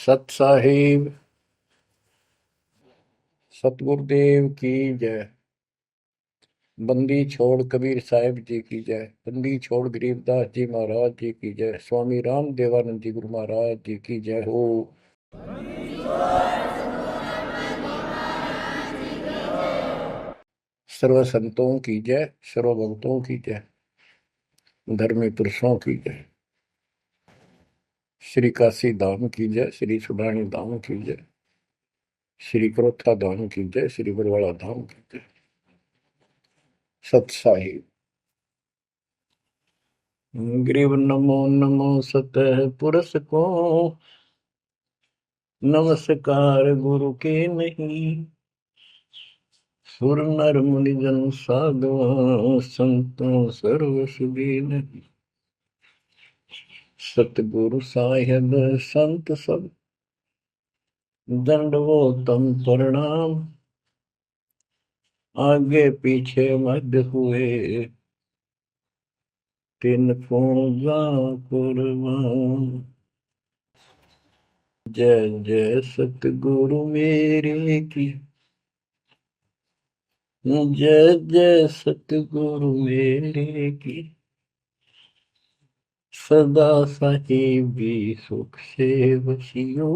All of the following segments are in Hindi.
सत साहिब सतगुरुदेव की जय। बंदी छोड़ कबीर साहिब जी की जय। बंदी छोड़ गरीबदास जी महाराज जी की जय। स्वामी राम देवानंद जी गुरु महाराज जी की जय हो। सर्व संतों की जय, सर्व भक्तों की जय, धर्मी पुरुषों की जय। श्री काशी धाम की जय, श्री सुडानी धाम की जय, श्री क्रोथा धाम की जय, श्री बरवाड़ा धाम की जय। सत साहिब ग्रीव नमो नमो सतह पुरुष को, नमस्कार गुरु के नहीं। सुर नर मुनि जन साधु संतों सर्व सुधी नहीं। सतगुरु साहिब संत सब दंडवोतम प्रणाम। आगे पीछे मध्य हुए तिन को जा कुर्बान। जय जय सतगुरु मेरे की, जय जय सतगुरु मेरे की। सदा साहिबी सुख से वसियो,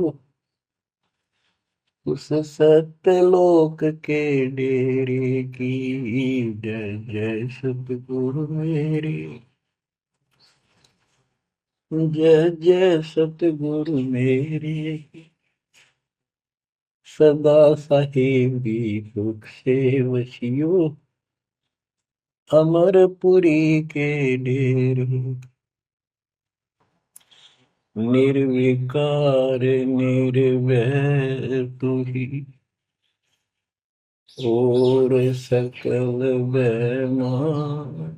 उस सत्यलोक के डेरे की। जय जय सतगुरु मेरे, जय जय सतगुरु मेरे की। सदा साहिबी सुख से वसियो, अमरपुरी के डेरे। निर्विकार निर्भय तू ही, और सकल बेमान।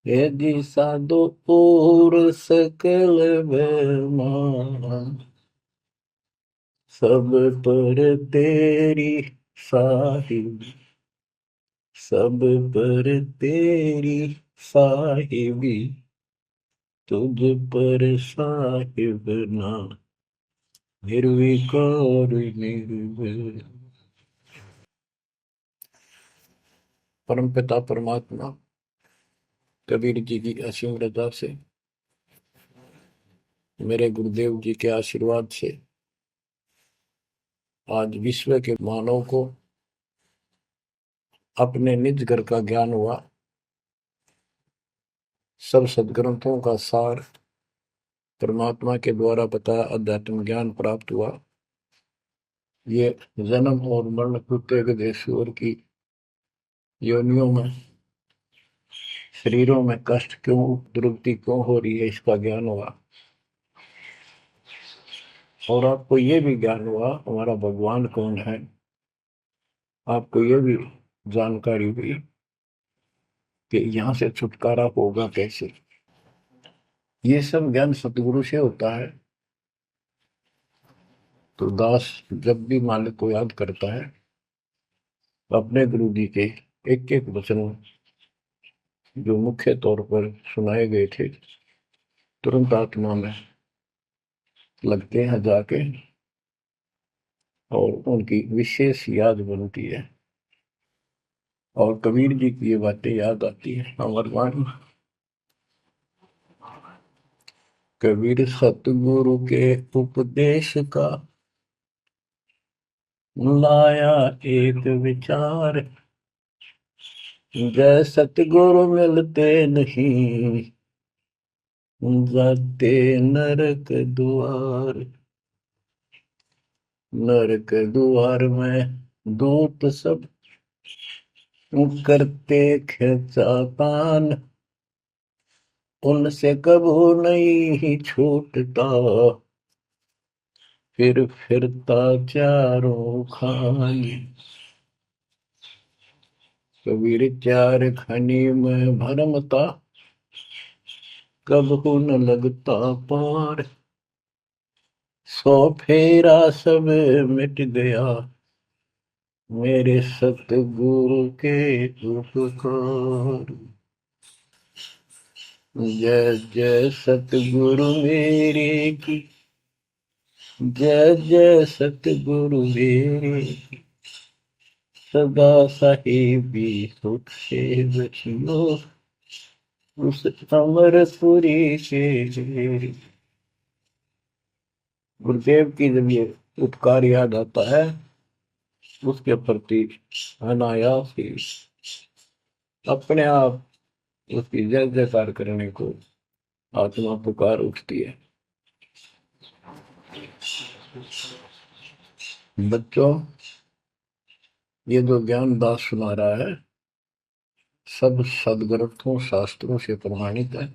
यदि साधो और सकल बेमान, सब पर तेरी साहिब, सब पर तेरी साहिबी। तुझ पर साहिब ना निर्विकार निर्भय। परमपिता परमात्मा कबीर जी की असीम रजा से, मेरे गुरुदेव जी के आशीर्वाद से आज विश्व के मानव को अपने निज घर का ज्ञान हुआ। सब सदग्रंथों का सार परमात्मा के द्वारा बताया अध्यात्म ज्ञान प्राप्त हुआ। ये जन्म और मरण प्रत्येक देशवर की योनियों में, शरीरों में कष्ट क्यों, दुर्गति क्यों हो रही है, इसका ज्ञान हुआ। और आपको ये भी ज्ञान हुआ हमारा भगवान कौन है। आपको ये भी जानकारी हुई कि यहाँ से छुटकारा होगा कैसे। ये सब ज्ञान सतगुरु से होता है। तो दास जब भी मालिक को याद करता है, अपने गुरु जी के एक एक वचन जो मुख्य तौर पर सुनाए गए थे, तुरंत आत्मा में लगते हैं जाके, और उनकी विशेष याद बनती है। और कबीर जी की ये बातें याद आती है। अमरवाणी कबीर सतगुरु के उपदेश का लाया एक विचार। जय सतगुरु मिलते नहीं, जाते नरक द्वार। नरक द्वार में दूत सब करते खिंचातान। उनसे कबू नहीं छूटता, फिर फिरता चारों खानी। कबीर चार खनी में भरमता, कबहू न लगता पार। सौ फेरा सब मिट गया, मेरे सतगुरु के उपकार। जय जय सतगुरु मेरे की, जय जय सतगुरु मेरे, सदा साहिबी सुख से बचियो, उस अमरपुरी के। गुरुदेव की जब ये उपकार याद आता है, उसके प्रति अनायास ही अपने आप उसकी जय जयकार करने को आत्मा पुकार उठती है। बच्चों, ये जो ज्ञान दास सुना रहा है, सब सदग्रंथों शास्त्रों से प्रमाणित है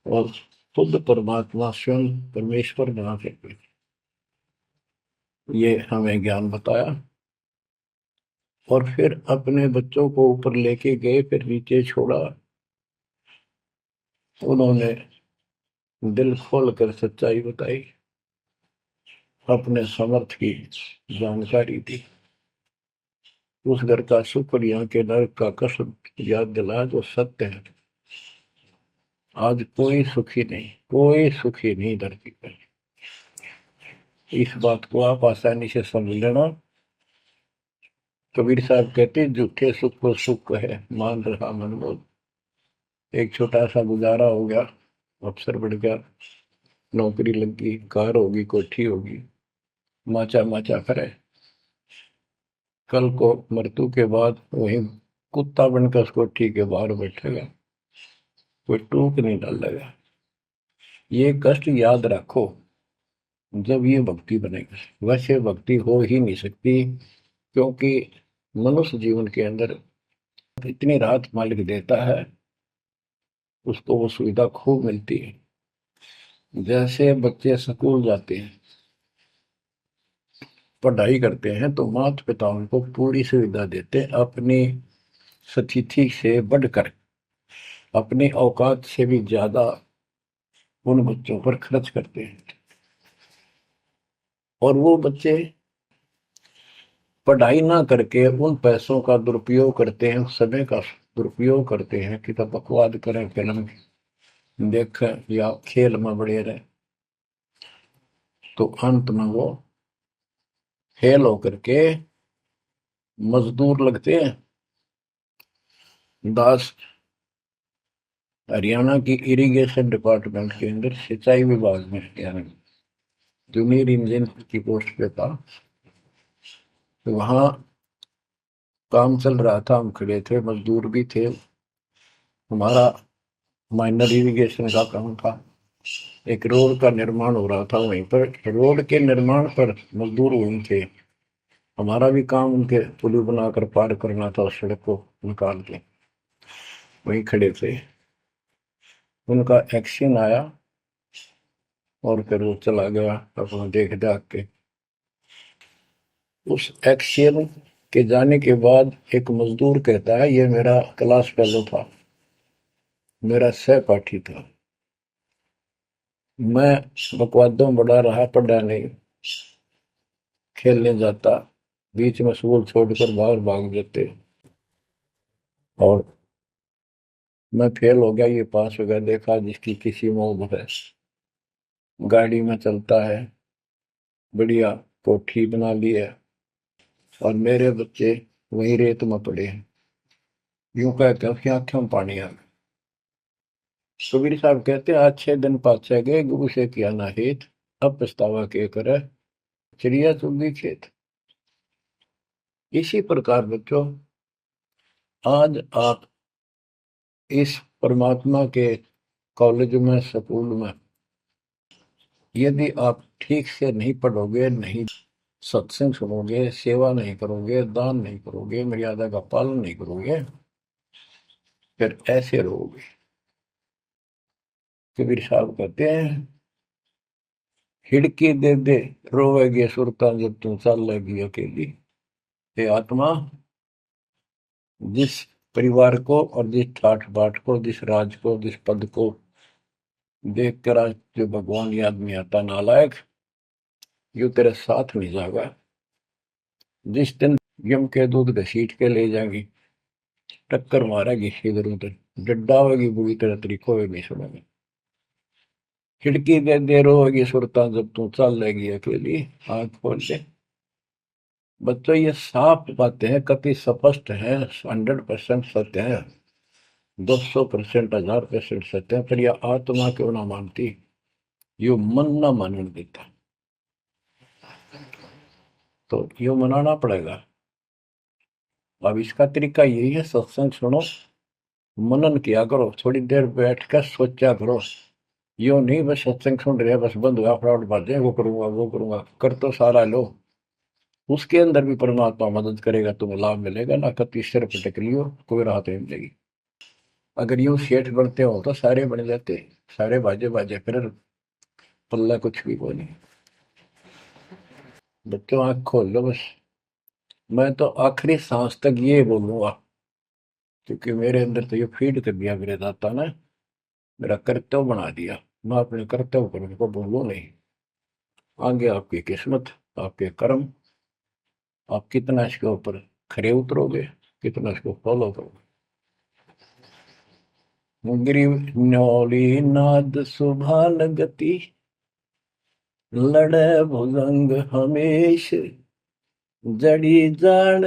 और खुद परमात्मा स्वयं परमेश्वर बना करके ये हमें ज्ञान बताया और फिर अपने बच्चों को ऊपर लेके गए, फिर नीचे छोड़ा। उन्होंने दिल खोल कर सच्चाई बताई, अपने समर्थ की जानकारी दी, उस घर का सुख और यहाँ के नरक का कष्ट याद दिलाया जो सत्य है। आज कोई सुखी नहीं, कोई सुखी नहीं धरती पर। इस बात को आप आसानी से समझ लेना। कबीर साहब कहते झूठे सुख को सुख है, मान रहा मन बोल। एक छोटा सा गुजारा हो गया, अफसर बढ़ गया, नौकरी लग गई, कार होगी, कोठी होगी, माचा माचा करे। कल को मृत्यु के बाद वही कुत्ता बनकर उस कोठी के बाहर बैठेगा, कोई टूक नहीं डालेगा। ये कष्ट याद रखो जब ये भक्ति बनेगी। वैसे भक्ति हो ही नहीं सकती, क्योंकि मनुष्य जीवन के अंदर इतनी राहत मालिक देता है, उसको वो सुविधा खूब मिलती है। जैसे बच्चे स्कूल जाते हैं, पढ़ाई करते हैं, तो माता पिता उनको पूरी सुविधा देते हैं, अपनी स्थिति से बढ़कर, अपनी औकात से भी ज्यादा उन बच्चों पर खर्च करते हैं। और वो बच्चे पढ़ाई ना करके उन पैसों का दुरुपयोग करते हैं, उस समय का दुरुपयोग करते हैं कि तब बकवाद करें, फिल्म देखें या खेल में बढ़े रहे। तो अंत में वो फेल होकर के मजदूर लगते हैं। दास हरियाणा की इरिगेशन डिपार्टमेंट के अंदर सिंचाई विभाग में, यानी जूनियर इंजीनियर की पोस्ट पे था। तो वहां काम चल रहा था, हम खड़े थे, मजदूर भी थे। हमारा माइनर इरिगेशन का काम था। एक रोड का निर्माण हो रहा था वहीं पर। रोड के निर्माण पर मजदूर वहीं थे। हमारा भी काम उनके पुली बनाकर पार करना था, सड़क को निकाल के। वहीं खड़े थे, उनका एक्शन आया और फिर वो चला गया अपना देख दाख के। उस एक्शन के जाने के बाद एक मजदूर कहता है, ये मेरा क्लास फेलो था, मेरा सहपाठी था, मैं बकवादों में बड़ा रहा, पढ़ा नहीं, खेलने जाता, बीच में स्कूल छोड़कर बाहर भाग जाते और मैं फेल हो गया, ये पास हो गया। देखा जिसकी किसी मौज है, गाड़ी में चलता है, बढ़िया कोठी बना ली है, और मेरे बच्चे वही रेत में पड़े हैं। यूं कहते हैं उसकी आंखों में पानी आ गया। कबीर साहब कहते हैं, आज 6 दिन पाछे गए, गुरु से किया ना हित, अब पछतावा के करे, चिड़िया चुगी खेत। इसी प्रकार बच्चों, आज आप इस परमात्मा के कॉलेज में, स्कूल में, यदि आप ठीक से नहीं पढ़ोगे, नहीं सत्संग सुनोगे, सेवा नहीं करोगे, दान नहीं करोगे, मर्यादा का पालन नहीं करोगे, फिर ऐसे रहोगे। कबीर साहब कहते हैं, हिड़की दे दे रोवेगी सुरता जब तुम चलेगी अकेली। हे आत्मा, जिस परिवार को और जिस ठाठ बाट को, जिस राज को, जिस पद को देख कर आज जो भगवान याद में आता, नालायक, यो तेरे साथ नहीं जाएगा। जिस दिन यम के दूध घसीट के ले जाएंगी, टक्कर मारेगी इधर उधर, डड्डा होगी बुरी तरह, तरीको भी नहीं सुनेंगे। खिड़की दे देर होगी सुरता जब तू चल लेगी अकेली, आंख खोल ले। बच्चों ये साफ बातें हैं, कति स्पष्ट है, 100% सत्य है, 200%, 1000% सत्य है, पर यह आत्मा क्यों ना मानती, यो मन ना मानने देता, तो यो मनाना पड़ेगा। अब इसका तरीका यही है, सत्संग सुनो, मनन किया करो, थोड़ी देर बैठ कर सोचा करो। यो नहीं बस सत्संग सुन रहे बस बंद हुआ फटाफट बातें, वो करूंगा कर तो सारा लो, उसके अंदर भी परमात्मा मदद करेगा, तुम्हें लाभ मिलेगा ना। कति सिर पटक लियो, कोई राहत नहीं मिलेगी। अगर यूं सेठ बनते हो तो सारे बन जाते, सारे बाजे बाजे, फिर पल्ला कुछ भी को नहीं। बच्चों आंख खोल लो बस। मैं तो आखिरी सांस तक ये बोलूंगा, क्योंकि मेरे अंदर तो ये फीड कर दिया मेरे दाता ने, मेरा कर्तव्य बना दिया। मैं अपने कर्तव्य पर उनको बोलूं नहीं। आगे आपकी किस्मत, आपके कर्म, आप कितना इसके ऊपर खरे उतरोगे, कितना इसको फॉलो करोगे। ग्रीव न्योली नाद सुभान गति, लड़े भुजंग हमेश, जड़ी जान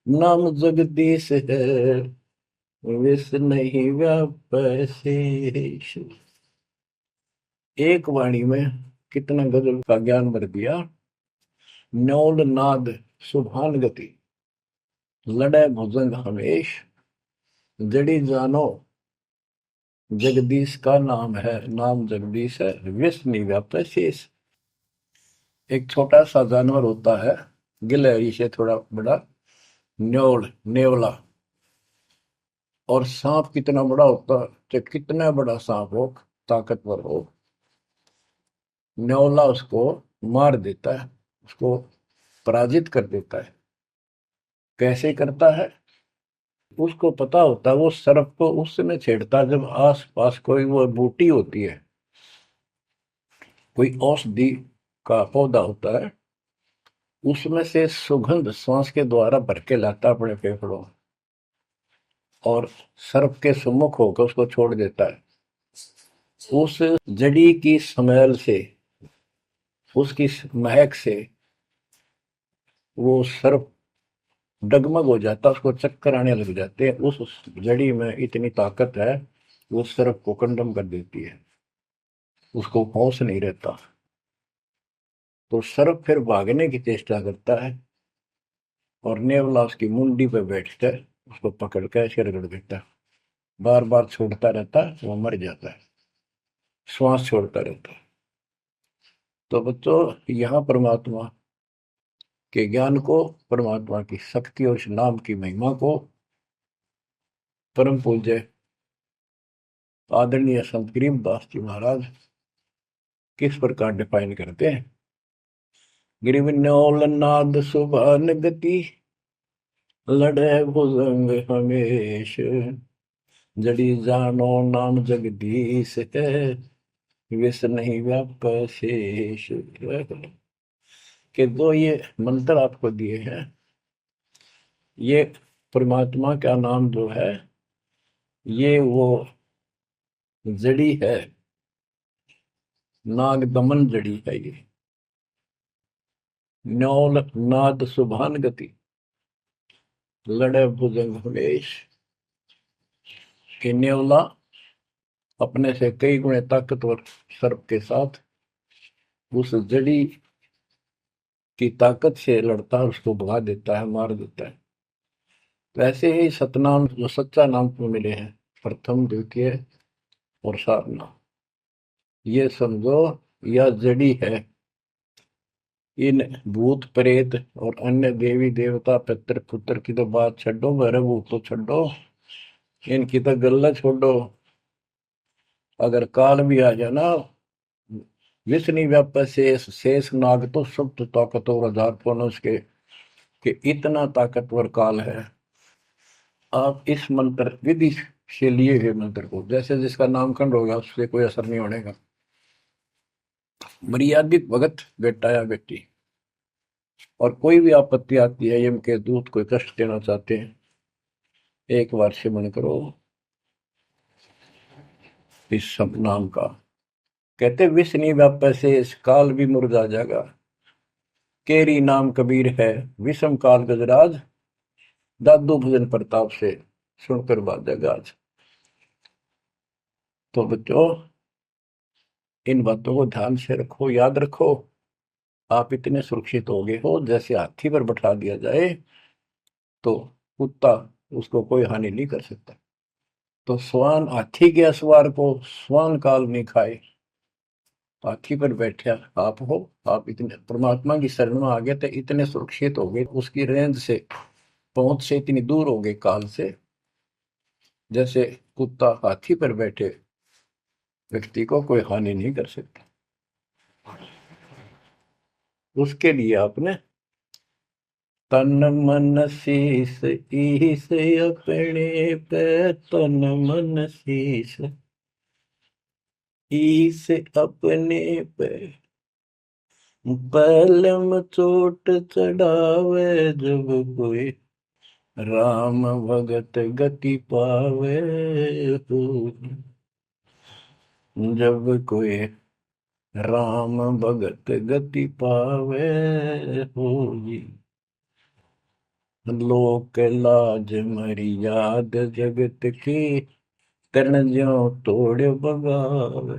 नाम जगदीश है, विष नहीं व्यापै शेष। एक वाणी में कितना गजल का ज्ञान भर दिया। न्योल नाद सुभान गति, लड़े भुजंग हमेश, जड़ी जानो जगदीश का नाम है, नाम जगदीश है, विष नहीं व्याप्त शेष। एक छोटा सा जानवर होता है, गिलहरी से थोड़ा बड़ा, न्योल नेवला। और सांप कितना बड़ा होता है, चाहे कितना बड़ा सांप हो, ताकतवर हो, न्योला उसको मार देता है, उसको पराजित कर देता है। कैसे करता है, उसको पता होता है, वो सर्प को उस समय छेड़ता है जब आस पास कोई वो बूटी होती है, कोई औषधि का पौधा होता है, उसमें से सुगंध श्वास के द्वारा भर के लाता अपने फेफड़ों, और सर्प के सम्मुख होकर उसको छोड़ देता है। उस जड़ी की स्मेल से, उसकी महक से वो सर्प डगमग हो जाता, उसको चक्कर आने लग जाते हैं। उस जड़ी में इतनी ताकत है, वो सर्प को कंडम कर देती है, उसको होश नहीं रहता। तो सर्प फिर भागने की चेष्टा करता है, और नेवला उसकी मुंडी पे बैठकर उसको पकड़ कर ऐसे रगड़ देता है, बार बार छोड़ता रहता है, वो मर जाता है, श्वास छोड़ता रहता है। तो बच्चों, यहाँ परमात्मा के ज्ञान को, परमात्मा की शक्ति और इस नाम की महिमा को परम पूज्य आदरणीय संत गरीबदास जी महाराज किस प्रकार डिफाइन करते हैं। गिरिविन्योल नाद सुभान गति, लड़े भुजंग हमेश, जड़ी जानो नाम जगदीश है, विष नहीं व्याप शेष। के दो ये मंत्र आपको दिए हैं, ये परमात्मा का नाम जो है, ये वो जड़ी है, नाग दमन जड़ी है ये। न्योल नाद सुभान गति, लड़े भुजंग हमेश। कि न्योला अपने से कई गुणे ताकतवर सर्प के साथ उस जड़ी की ताकत से लड़ता है, उसको भगा देता है, मार देता है। वैसे ही सतनाम जो सच्चा नाम को मिले हैं, प्रथम द्वितीय और सारनाम, ये समझो यह जड़ी है। इन भूत प्रेत और अन्य देवी देवता पितर पुत्र की तो बात छोड़ो, भैरव भूत तो छोड़ो, इनकी तो गल्ला छोड़ो। अगर काल भी आ जाए ना, विष्णु व्याप शेष, शेष नाग तो सब तो ताकतवर हजार पुनः के, कि इतना ताकतवर काल है। आप इस मंत्र विधि से लिए हुए मंत्र को, जैसे जिसका नामकरण होगा उससे कोई असर नहीं होने का। मर्यादित भगत बेटा या बेटी, और कोई भी आपत्ति आती है, यम के दूत कोई कष्ट देना चाहते हैं, एक बार सिमरन करो इस सब नाम का, कहते विष नहीं व्यापै से काल भी मुरझा जाएगा, केरी नाम कबीर है विषम काल गजराज, दादू भजन प्रताप से सुनकर बाजेगा आज। तो बच्चों, इन बातों को ध्यान से रखो, याद रखो। आप इतने सुरक्षित हो गए हो, जैसे हाथी पर बैठा दिया जाए तो कुत्ता उसको कोई हानि नहीं कर सकता। तो स्वान हाथी के असवार को स्वान काल नहीं खाए, हाथी पर बैठा आप हो। आप इतने परमात्मा की शरण में आ गए थे, इतने सुरक्षित हो गए, उसकी रेंज से, पहुंच से इतनी दूर हो गए काल से, जैसे कुत्ता हाथी पर बैठे व्यक्ति को कोई हानि नहीं कर सकता। उसके लिए आपने तन मन शीस ईस अपने पे, तन मन शीस ईस अपने पे, पलम चोट चढ़ावे जब कोई, राम भगत गति पावे हो। जब कोई राम भगत गति पावे हो, लोक लाज मर्याद जगत की, तरण ज्यों तोड़ बगावे।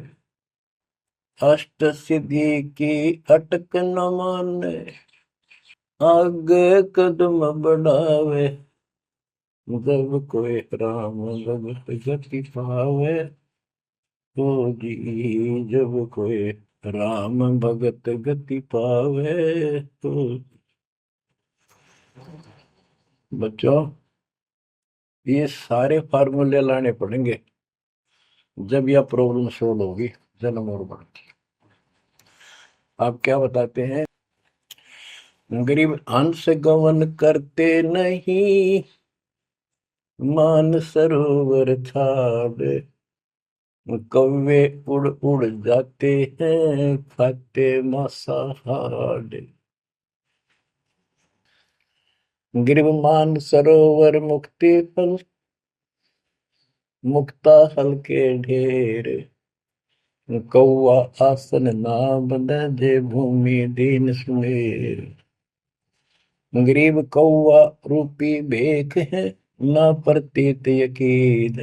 अष्ट सिद्धि की अटक न माने, आगे कदम बढ़ावे। जब कोई राम भगत गति पावे हो जी, जब कोई राम भगत गति पावे तो। बच्चों, ये सारे फार्मूले लाने पड़ेंगे जब यह प्रॉब्लम सोल्व होगी जन्म और मरण की। आप क्या बताते हैं? गरीब हंस गवन करते नहीं, मान सरोवर छाड़, कौवे उड़ उड़ जाते हैं खाते मांसाहार। गिरव मान सरोवर मुक्ति फल, मुक्ता हल के ढेर, कौआ आसन नाम दे भूमि दीन सुमेर। गरीब कौआ रूपी भेख है, ना प्रतीत यकीन,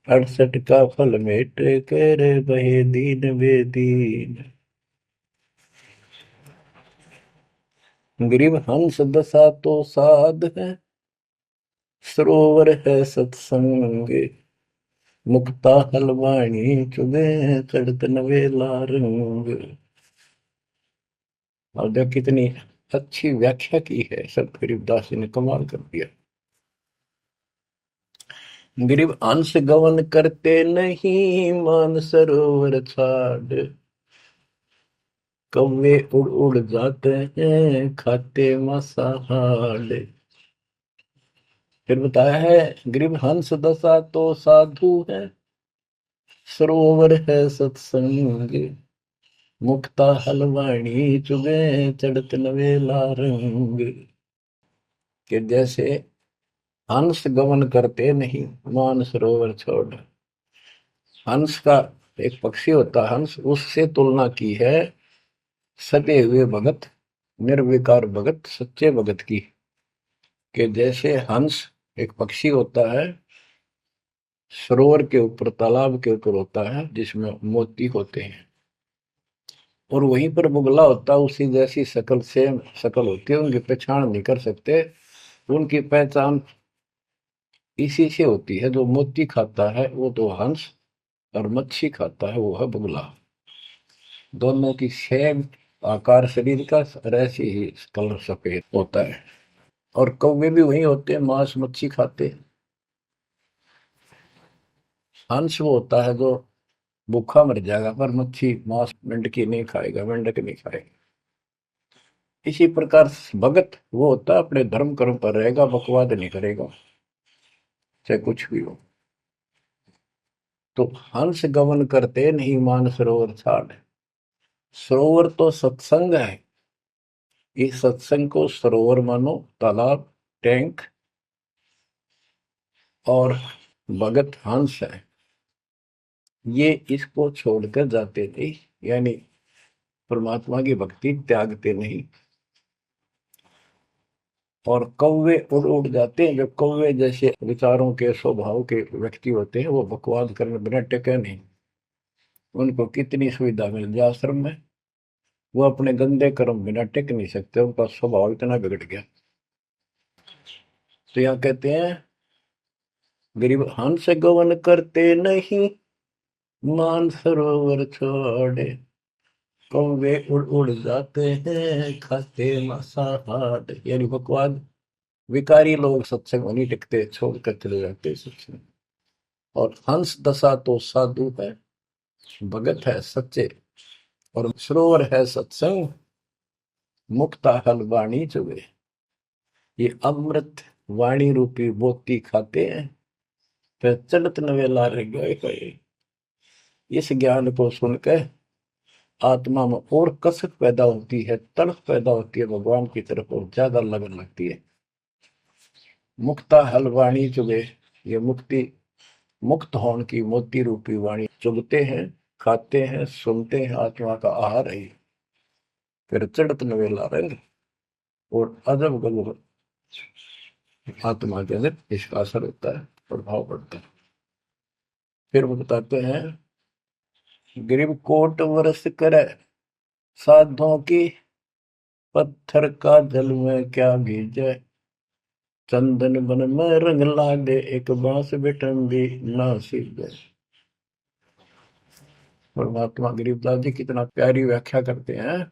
68 का फल मेट कर बहे दीन बेदीन। गरीब हंस दशा तो साध है, सरोवर है सत्संग, मुक्ता हलवाणी चुबे चढ़त नवेला रंग। और देख कितनी अच्छी व्याख्या की है संत गरीबदास जी ने, कमाल कर दिया। गरीब अंश गवन करते नहीं, मान सरोवर छाड़, कौवे उड़ उड़ जाते हैं खाते मांसाहार। फिर बताया है, गरीब हंस दशा तो साधु है, सरोवर है सत्संग, मुक्ता हलवाणी चुगे चढ़त नवेला रंग। कि जैसे हंस गमन करते नहीं, मान सरोवर छोड़। हंस का एक पक्षी होता है हंस, उससे तुलना की है सदे हुए भगत, निर्विकार भगत, सच्चे भगत की। कि जैसे हंस एक पक्षी होता है, सरोवर के ऊपर, तालाब के ऊपर होता है जिसमें मोती होते हैं, और वहीं पर बुगला होता है, उसी जैसी शकल, सेम शकल होती है, उनकी पहचान नहीं कर सकते। उनकी पहचान इसी से होती है, जो मोती खाता है वो तो हंस, और मच्छी खाता है वो है बुगला। दोनों की सेम आकार शरीर का, और ऐसे ही कलर सफेद होता है। और कौवे भी वही होते हैं, मांस मच्छी खाते हैं। हंस वो होता है जो भूखा मर जाएगा, पर मच्छी मांस मेंढकी नहीं खाएगा, मेंढक नहीं खाएगा। इसी प्रकार भगत वो होता है अपने धर्म कर्म पर रहेगा, बकवाद नहीं करेगा, चाहे कुछ भी हो। तो हंस गमन करते नहीं, मान सरोवर छाड़। सरोवर तो सत्संग है, इस सत्संग को सरोवर मानो, तालाब, टैंक, और भगत हंस है। ये इसको छोड़कर जाते थे, यानी परमात्मा की भक्ति त्यागते नहीं। और कौवे उड़ उड़ जाते हैं। जो कौवे जैसे विचारों के स्वभाव के व्यक्ति होते हैं, वो बकवाद करने बिना टेके नहीं। उनको कितनी सुविधा मिल जाए आश्रम में, वो अपने गंदे कर्म बिना टिक नहीं सकते। उनका स्वभाव इतना बिगड़ गया। तो यहाँ कहते हैं, गरीब हंस गवन करते नहीं, मान सरोवर छोड़े, कौवे उड़ उड़ जाते हैं, खाते मांसाहार। यानी बकवाद, विकारी लोग सत्संग में नहीं टिकते, छोड़कर चले जाते सत्संग। और हंस दशा तो साधु है, भगत है सच्चे, और सरोवर है सत्संग, मुक्ता हल वाणी चुगे। ये अमृत वाणी रूपी मोती खाते हैं, फिर चलत नवेला रह गए। इस ज्ञान को सुनकर आत्मा में और कसक पैदा होती है, तड़प पैदा होती है भगवान की तरफ, और ज्यादा लगन लगती है। मुक्ता हल वाणी चुगे, ये मुक्ति, मुक्त होने की मोती रूपी वाणी चुगते हैं, खाते हैं, सुनते हैं, आत्मा का आहार है। फिर चढ़त नवेला रंग, और अजब गजब आत्मा के अंदर इसका असर होता है, प्रभाव पड़ता है। फिर वो बताते हैं, ग्रीव कोट वर्ष करे साधों की, पत्थर का जल में क्या भीजे, चंदन बन में रंग लागे, एक बांस बिठन भी ना सीखे। परमात्मा गरीबदास जी कितना प्यारी व्याख्या करते हैं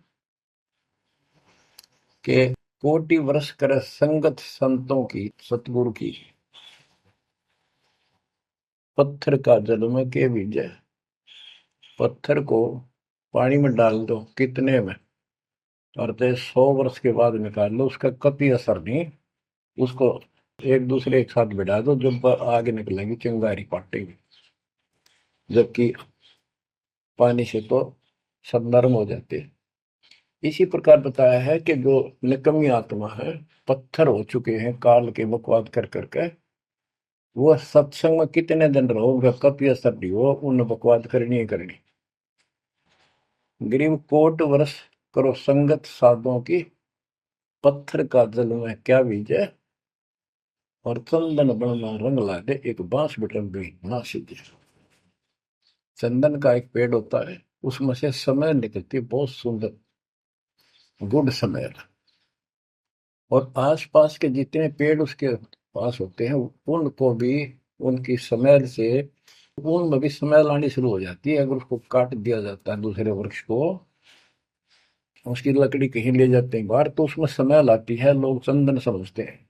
कि कोटि वर्ष करे संगत संतों की, सतगुरु की, पत्थर का जल में के बीजे। पत्थर को पानी में डाल दो कितने में, और 100 वर्ष के बाद निकाल लो, उसका कभी असर नहीं। उसको एक दूसरे एक साथ बिठा दो, जब आगे निकलेंगी चिंगारी पाटेगी, जबकि पानी से तो सब नरम हो जाते हैं। इसी प्रकार बताया है कि जो निकम्मी आत्मा है, पत्थर हो चुके हैं काल के बकवाद कर करके, वो सत्संग में कितने दिन रहो, उनका कभी असर नहीं हो, उन बकवाद करनी ही करनी। गरीब कोट वर्ष करो संगत साधुओं की, पत्थर का जल में क्या बीजे, और चंदन बनना रंग ला दे, एक बांस बिटन भी ना सीधे। चंदन का एक पेड़ होता है, उसमें से समय निकलती है, बहुत सुंदर गुड समय। और आसपास के जितने पेड़ उसके पास होते हैं, उनको भी उनकी स्मेल से, उनमें भी स्मेल आनी शुरू हो जाती है। अगर उसको काट दिया जाता है दूसरे वृक्ष को, उसकी लकड़ी कहीं ले जाते हैं बाहर, तो उसमें स्मेल आती है, लोग चंदन समझते हैं।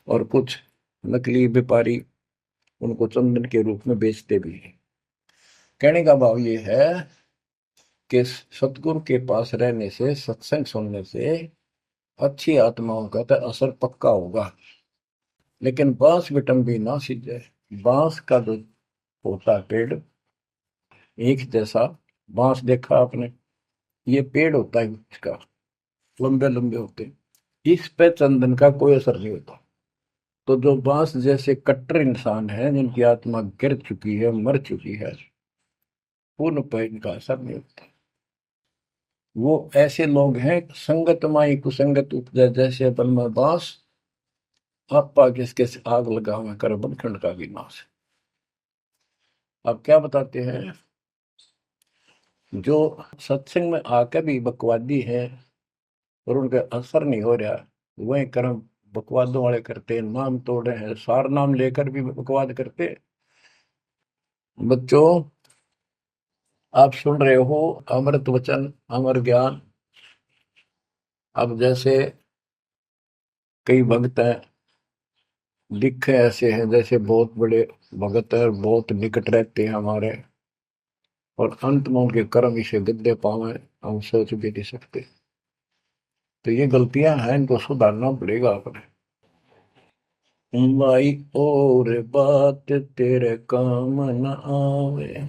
और कुछ नकली व्यापारी उनको चंदन के रूप में बेचते भी हैं। कहने का भाव ये है कि सतगुरु के पास रहने से, सत्संग सुनने से अच्छी आत्माओं का तो असर पक्का होगा। लेकिन बांस बिटम भी ना सीधे, बांस का जो होता है पेड़, एक जैसा बांस देखा आपने, ये पेड़ होता है इसका, लंबे लंबे होते हैं, इस पे चंदन का कोई असर नहीं होता। तो जो बांस जैसे कट्टर इंसान है, जिनकी आत्मा गिर चुकी है, मर चुकी है, उन पर इनका असर नहीं होता। वो ऐसे लोग हैं, संगत माई कुसंगत उपजा, जैसे अपन में बांस, आपा किसके से आग लगा हुआ कर बनखंड का विनाश। अब क्या बताते हैं, जो सत्संग में आकर भी बकवादी है और उनका असर नहीं हो रहा, वही कर्म बकवादों वाले करते हैं, नाम तोड़े हैं, सार नाम लेकर भी बकवाद करते। बच्चों, आप सुन रहे हो अमृत वचन, अमर ज्ञान। अब जैसे कई भक्त हैं, दिखे ऐसे हैं जैसे बहुत बड़े भगत है, बहुत निकट रहते हैं हमारे, और अंत में उनके कर्म इसे गद्दे पावे, हम सोच भी नहीं सकते। तो ये गलतियां हैं, इनको सुधारना पड़ेगा अपने। माई और बात तेरे काम न आवे,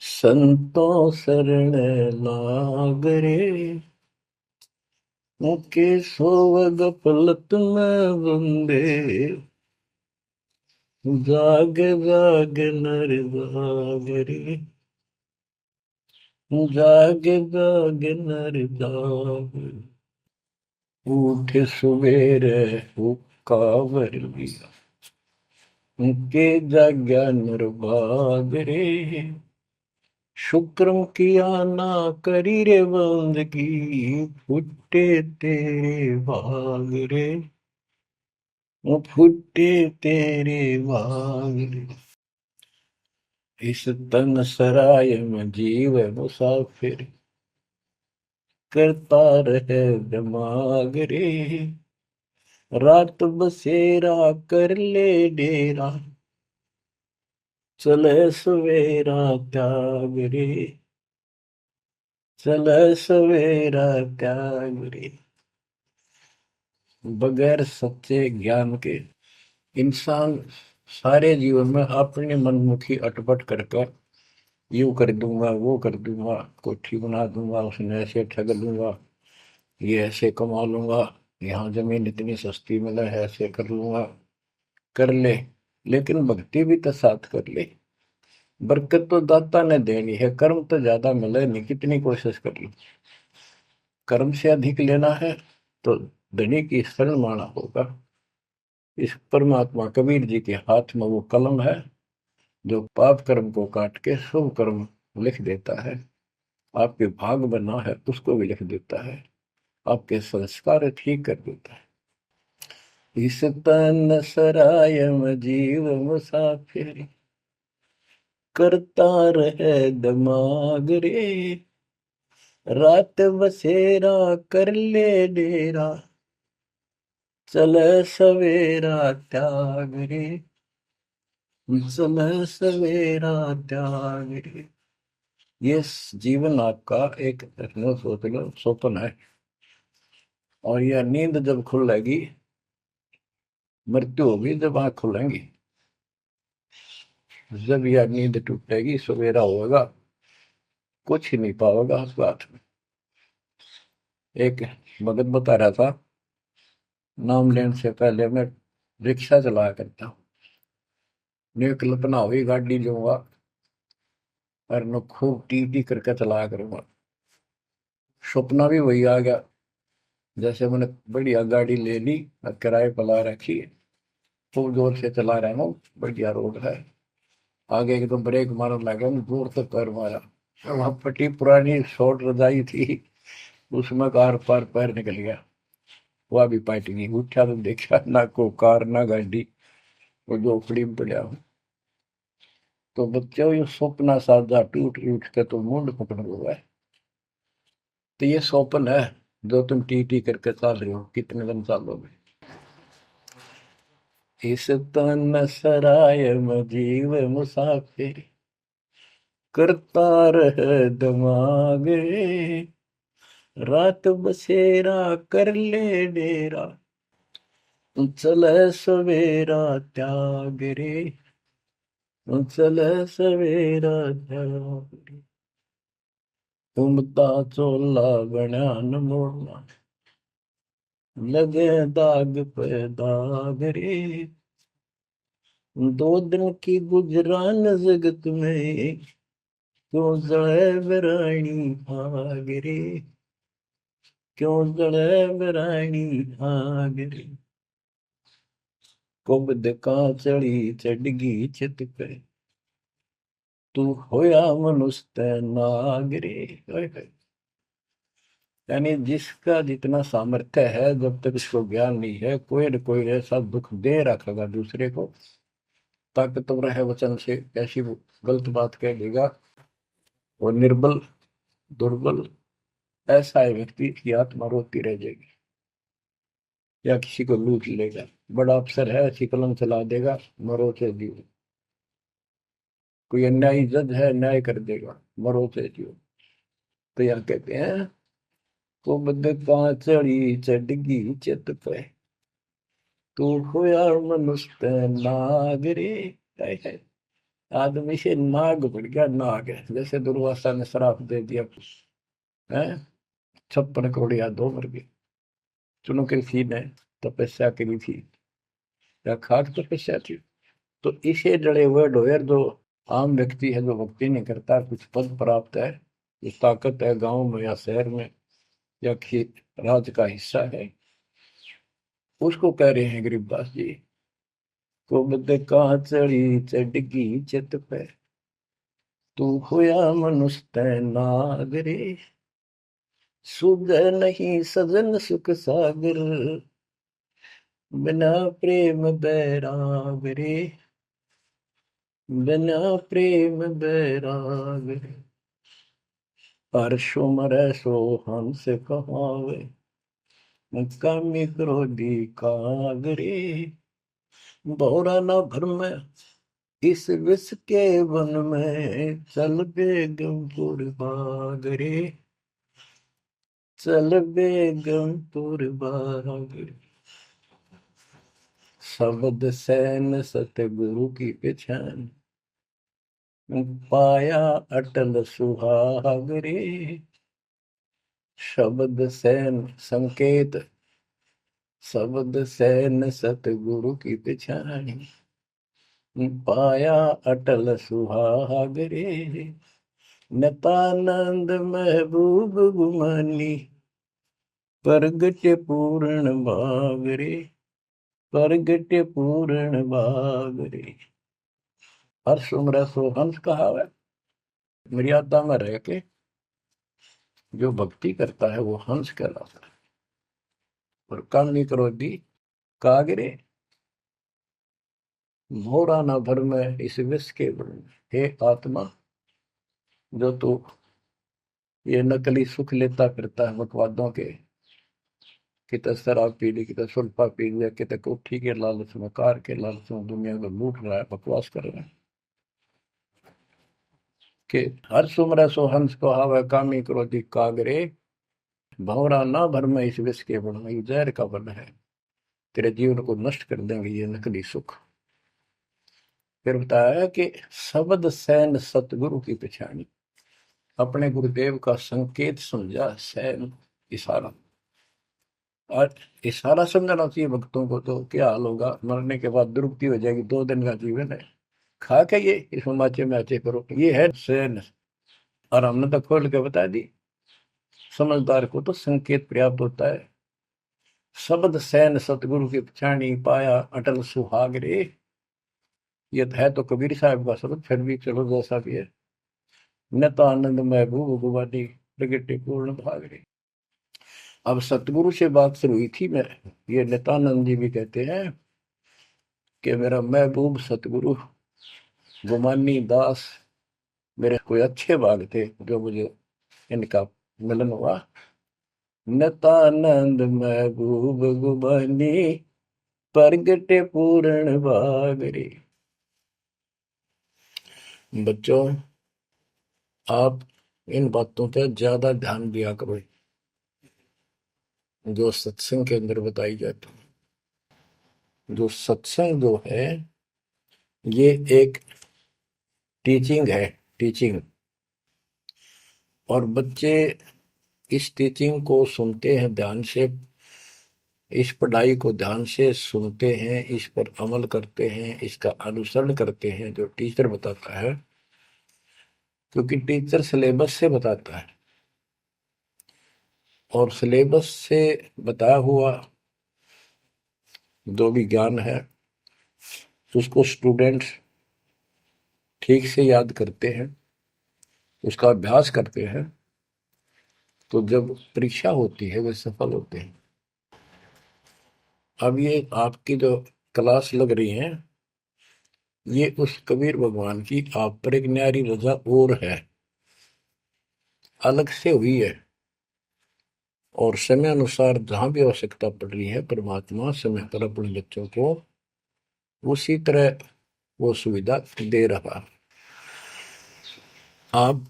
संतों शरण लाग रे, मुके सोवग पलत में बंदे, जाग जाग नर जाग रे, जाग जाग नर जाग, उठ सवेरे हुक्कावर लिया, के जाग्या नर भाग रे, शुक्रम किया ना करी रे बंदगी, फुटे तेरे भाग रे, वो फुटे तेरे भाग रे। इस तन सराय में जीव मुसाफिर, करता रहे दिमाग रे, रात बसेरा कर ले डेरा, चले सवेरा त्याग रे, चले सवेरा त्याग रे। बगैर सच्चे ज्ञान के इंसान सारे जीवन में अपनी मनमुखी अटपट करके, यूं कर दूंगा वो कर दूंगा, कोठी बना दूंगा, उसने ऐसे ठग लूंगा, ये ऐसे कमा लूंगा, यहाँ जमीन इतनी सस्ती मिले है, ऐसे कर लूंगा, कर ले। लेकिन भक्ति भी तो साथ कर ले, बरकत तो दाता ने देनी है, कर्म तो ज्यादा मिले नहीं, कितनी कोशिश कर लो, कर्म से अधिक लेना है तो धनी की शरण माना होगा। इस परमात्मा कबीर जी के हाथ में वो कलम है जो पाप कर्म को काट के शुभ कर्म लिख देता है, आपके भाग बना है उसको भी लिख देता है, आपके संस्कार ठीक कर देता है। इस तन सराय में जीव मुसाफिर, करता रहे दिमाग रे, रात बसेरा कर ले डेरा, चले सवेरा त्याग रे, चले सवेरा त्याग रे। ये जीवन आपका एक सोच लो स्वप्न है, और यह नींद जब खुलेगी, मृत्यु होगी जब आंख खुलेंगी, जब यह नींद टूटेगी सवेरा होगा, कुछ ही नहीं पाओगा उस बात में। एक भगत बता रहा था, नाम लेने से पहले मैं रिक्शा चलाया करता हूँ, ने कल्पना हुई गाड़ी लूंगा और न खूब टी टी करके चलाया करूंगा, सपना भी वही आ गया। जैसे मैंने बढ़िया गाड़ी ले ली और किराए पर ला रखी, खूब जोर से चला रहा हूँ, बढ़िया रोड है, आगे एकदम ब्रेक मारने लगा, जोर से पैर मारा, वहां फटी पुरानी शॉर्ट रजाई थी, उसमें कार पार पैर निकल गया, वह भी पाट गई, उठा तो देखा ना को कार ना गाड़ी, वो झोपड़ी में पड़ा हूँ। तो बच्चों ये स्वप्न साजा टूट उठ के तो मुंड पकड़ हुआ है, तो ये स्वप्न है जो तुम टी टी करके चल रहे हो, कितने दिन चलोगे। इस तन सराय में जीव मुसाफिर, करता रहे दिमाग रे, रात बसेरा कर ले डेरा, चले सवेरा त्याग रे, चले सवेरा त्याग रे। घूमता चोला बना न मोड़ना, लगे दाग पे दाग रे, दो दिन की गुजरान जगत में, क्यों जड़े बरानी आग रे, क्यों जड़े बरानी आग रे। कुबद का चढ़ी चढ़गी चित पे, तू होया मनुष्य नाग रे। ओए होए। यानी जिसका जितना सामर्थ्य है, जब तक इसको ज्ञान नहीं है, कोई न कोई ऐसा दुख दे रखेगा दूसरे को, ताकतवर है वचन से ऐसी वो गलत बात कह देगा, और निर्बल दुर्बल ऐसा है व्यक्ति की आत्मा रोती रह जाएगी, या किसी को लूट लेगा, बड़ा अफसर है ऐसी कलम चला देगा, मरो से जियो। कोई अन्यायी जज है, न्याय कर देगा, मरो से जियो। तो यह कहते हैं, कुबद का चढ़ी चढ़गी चित पे, तू होया मनुष्य नाग रे। हाय हाय। आदमी से नाग बढ़ गया, नाग है, जैसे दुर्वासा ने श्राप दे दिया है, 56 करोड़ यादव मर गए। चुनो कृषि ने तपस्या करी थी, या खाद तपस्या थी, तो इसे जड़े हुए ढोयर जो आम व्यक्ति है, जो भक्ति नहीं करता, कुछ पद प्राप्त है, कुछ ताकत है गांव में या शहर में या राज का हिस्सा है, उसको कह रहे हैं गरीबदास जी। कुबद का चढ़ी चढ़गी चित पे, तू होया मनुष्य नागरे, सुध नहीं सजन सुख सागर, बिना प्रेम बैराग रे, बिना प्रेम बैराग रे। परशु मरै सो हंस कहावे, कामी क्रोधी कागरे, बहुरा न भर इस विष के वन में, चल बेगमपुर बागरे, चल बेगमपुर बागरे। शब्द सैन सतगुरु की पहचान, पाया अटल सुहागरे। शब्द सैन संकेत, शब्द सैन सतगुरु की पहचान, पाया अटल सुहागरे। नतानंद महबूब गुमानी, प्रगट पूर्ण भागरे, प्रगट पूर्ण भागरे। हर्ष उम्र सो हंस कहावे, मर्यादा में रह के जो भक्ति करता है वो हंस कहलाता है। और कामी क्रोधी कागरे, मोरा न भर में इस विष के बन। हे आत्मा, जो तू ये नकली सुख लेता फिरता है बकवादों के, कितने शराब पी ली, कितने सुल्फा पी लिया, कितने कोठी के लालच में, कार के लालच में दुनिया को लूट रहा है, बकवास कर रहा है कि हर सुमर सो हंस को हावे, कामी क्रोधी कागरे, भंवरा ना भर में इस विष के बन। ये जहर का बन है, तेरे जीवन को नष्ट कर देंगे ये नकली सुख। फिर बताया कि शब्द सैन सतगुरु की पहचानी, अपने गुरुदेव का संकेत समझा, सैन इशारा। और इशारा समझना चाहिए भक्तों को, तो क्या हाल होगा, मरने के बाद दुर्गति हो जाएगी, 2 दिन का जीवन है, खा के ये इस माचे में आचे करो, ये है सैन। और हमने तो खोल के बता दी, समझदार को तो संकेत पर्याप्त होता है। शब्द सैन सतगुरु की पहचानी, पाया अटल सुहाग रे। ये है तो कबीर साहब का शब्द, फिर भी चलो जैसा भी है। न तो आनंद महबूब गुवानी, प्रगटे पूर्ण भाग रे। अब सतगुरु से बात शुरू हुई थी, मैं ये नित्यानंद जी भी कहते हैं कि मेरा महबूब सतगुरु गुमानी दास, मेरे कोई अच्छे भाग थे जो मुझे इनका मिलन हुआ। नित्यानंद महबूब गुमानी, प्रगटे पूर्ण भाग रे। बच्चों, आप इन बातों पर ज्यादा ध्यान दिया करो जो सत्संग के अंदर बताई जाती है। जो सत्संग जो है, ये एक टीचिंग है, टीचिंग। और बच्चे इस टीचिंग को सुनते हैं ध्यान से, इस पढ़ाई को ध्यान से सुनते हैं, इस पर अमल करते हैं, इसका अनुसरण करते हैं जो टीचर बताता है, क्योंकि टीचर सिलेबस से बताता है। और सिलेबस से बताया हुआ जो भी ज्ञान है, उसको स्टूडेंट्स ठीक से याद करते हैं, उसका अभ्यास करते हैं, तो जब परीक्षा होती है वे सफल होते हैं। अब ये आपकी जो क्लास लग रही है, ये उस कबीर भगवान की आप पर एक न्यारी रजा और है, अलग से हुई है। और समय अनुसार जहां भी आवश्यकता पड़ रही है, परमात्मा समय पर अपने बच्चों को उसी तरह वो सुविधा दे रहा। आप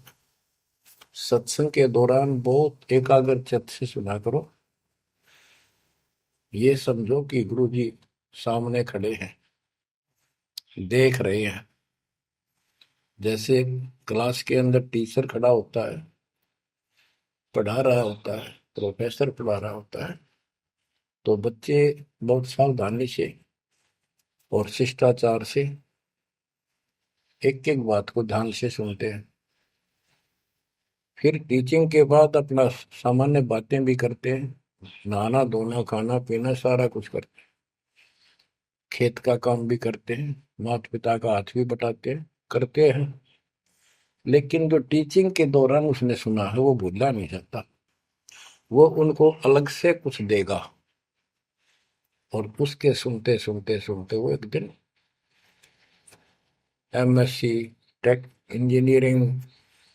सत्संग के दौरान बहुत एकाग्र चित्त से सुना करो। ये समझो कि गुरु जी सामने खड़े हैं, देख रहे हैं। जैसे क्लास के अंदर टीचर खड़ा होता है, पढ़ा रहा होता है, प्रोफेसर पढ़ा रहा होता है, तो बच्चे बहुत सावधानी से और शिष्टाचार से एक एक बात को ध्यान से सुनते हैं। फिर टीचिंग के बाद अपना सामान्य बातें भी करते हैं, नहाना धोना खाना पीना सारा कुछ करते हैं, खेत का काम भी करते हैं, माता पिता का हाथ भी बटाते हैं, करते हैं। लेकिन जो टीचिंग के दौरान उसने सुना है वो भूलना नहीं चाहता। वो उनको अलग से कुछ देगा, और उसके सुनते सुनते सुनते वो एक दिन एमएससी, टेक, इंजीनियरिंग,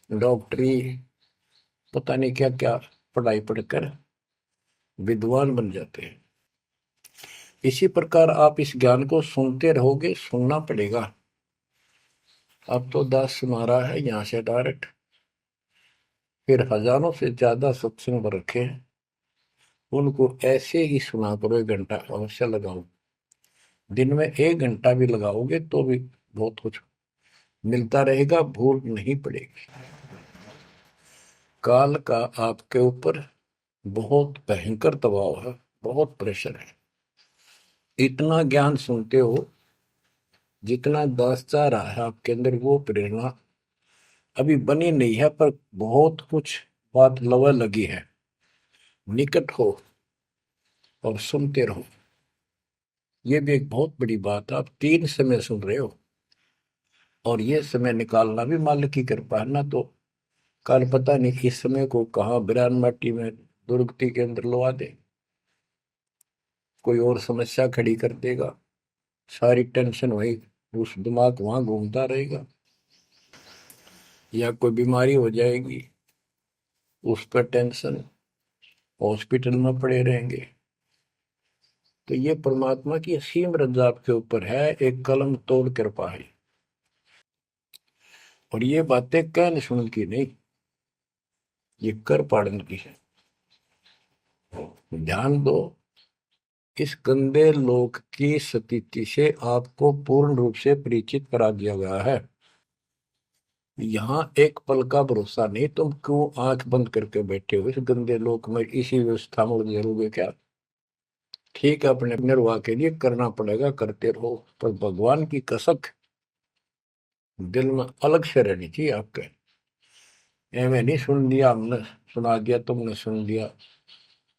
डॉक्टरी, पता नहीं क्या क्या पढ़ाई पढ़कर विद्वान बन जाते हैं। इसी प्रकार आप इस ज्ञान को सुनते रहोगे, सुनना पड़ेगा। अब तो दास सुना रहा है यहाँ से डायरेक्ट, फिर हजारों से ज्यादा सत्संग रखे हैं, उनको ऐसे ही सुना करो। 1 घंटा अवश्य लगाओ, दिन में 1 घंटा भी लगाओगे तो भी बहुत कुछ मिलता रहेगा, भूल नहीं पड़ेगी। काल का आपके ऊपर बहुत भयंकर दबाव है, बहुत प्रेशर है। इतना ज्ञान सुनते हो, जितना दास चाह रहा है आपके अंदर वो प्रेरणा अभी बनी नहीं है, पर बहुत कुछ बात लवा लगी है। निकट हो और सुनते रहो। ये भी एक बहुत बड़ी बात है। आप 3 समय सुन रहे हो, और ये समय निकालना भी मालिक की कृपा है ना। तो कल पता नहीं इस समय को कहाँ बिरान माटी में दुर्गति के अंदर लगा दे, कोई और समस्या खड़ी कर देगा, सारी टेंशन वही, उस दिमाग वहां घूमता रहेगा, या कोई बीमारी हो जाएगी उस पर टेंशन, हॉस्पिटल में पड़े रहेंगे। तो ये परमात्मा की असीम रजा आपके ऊपर है, एक कलम तोड़ कृपा है। और ये बातें कहने सुन की नहीं, ये कर पाड़न की है। ध्यान दो, इस गंदे लोक की स्थिति से आपको पूर्ण रूप से परिचित करा दिया गया है। यहाँ एक पल का भरोसा नहीं, तुम क्यों आंख बंद करके बैठे हो इस गंदे लोक में, इसी व्यवस्था में उलझे रहोगे क्या? ठीक है, अपने निर्वाह के लिए करना पड़ेगा, करते रहो, पर भगवान की कसक दिल में अलग से रहनी चाहिए आपके। एवं नहीं सुन लिया हमने, सुना दिया तुमने, सुन लिया,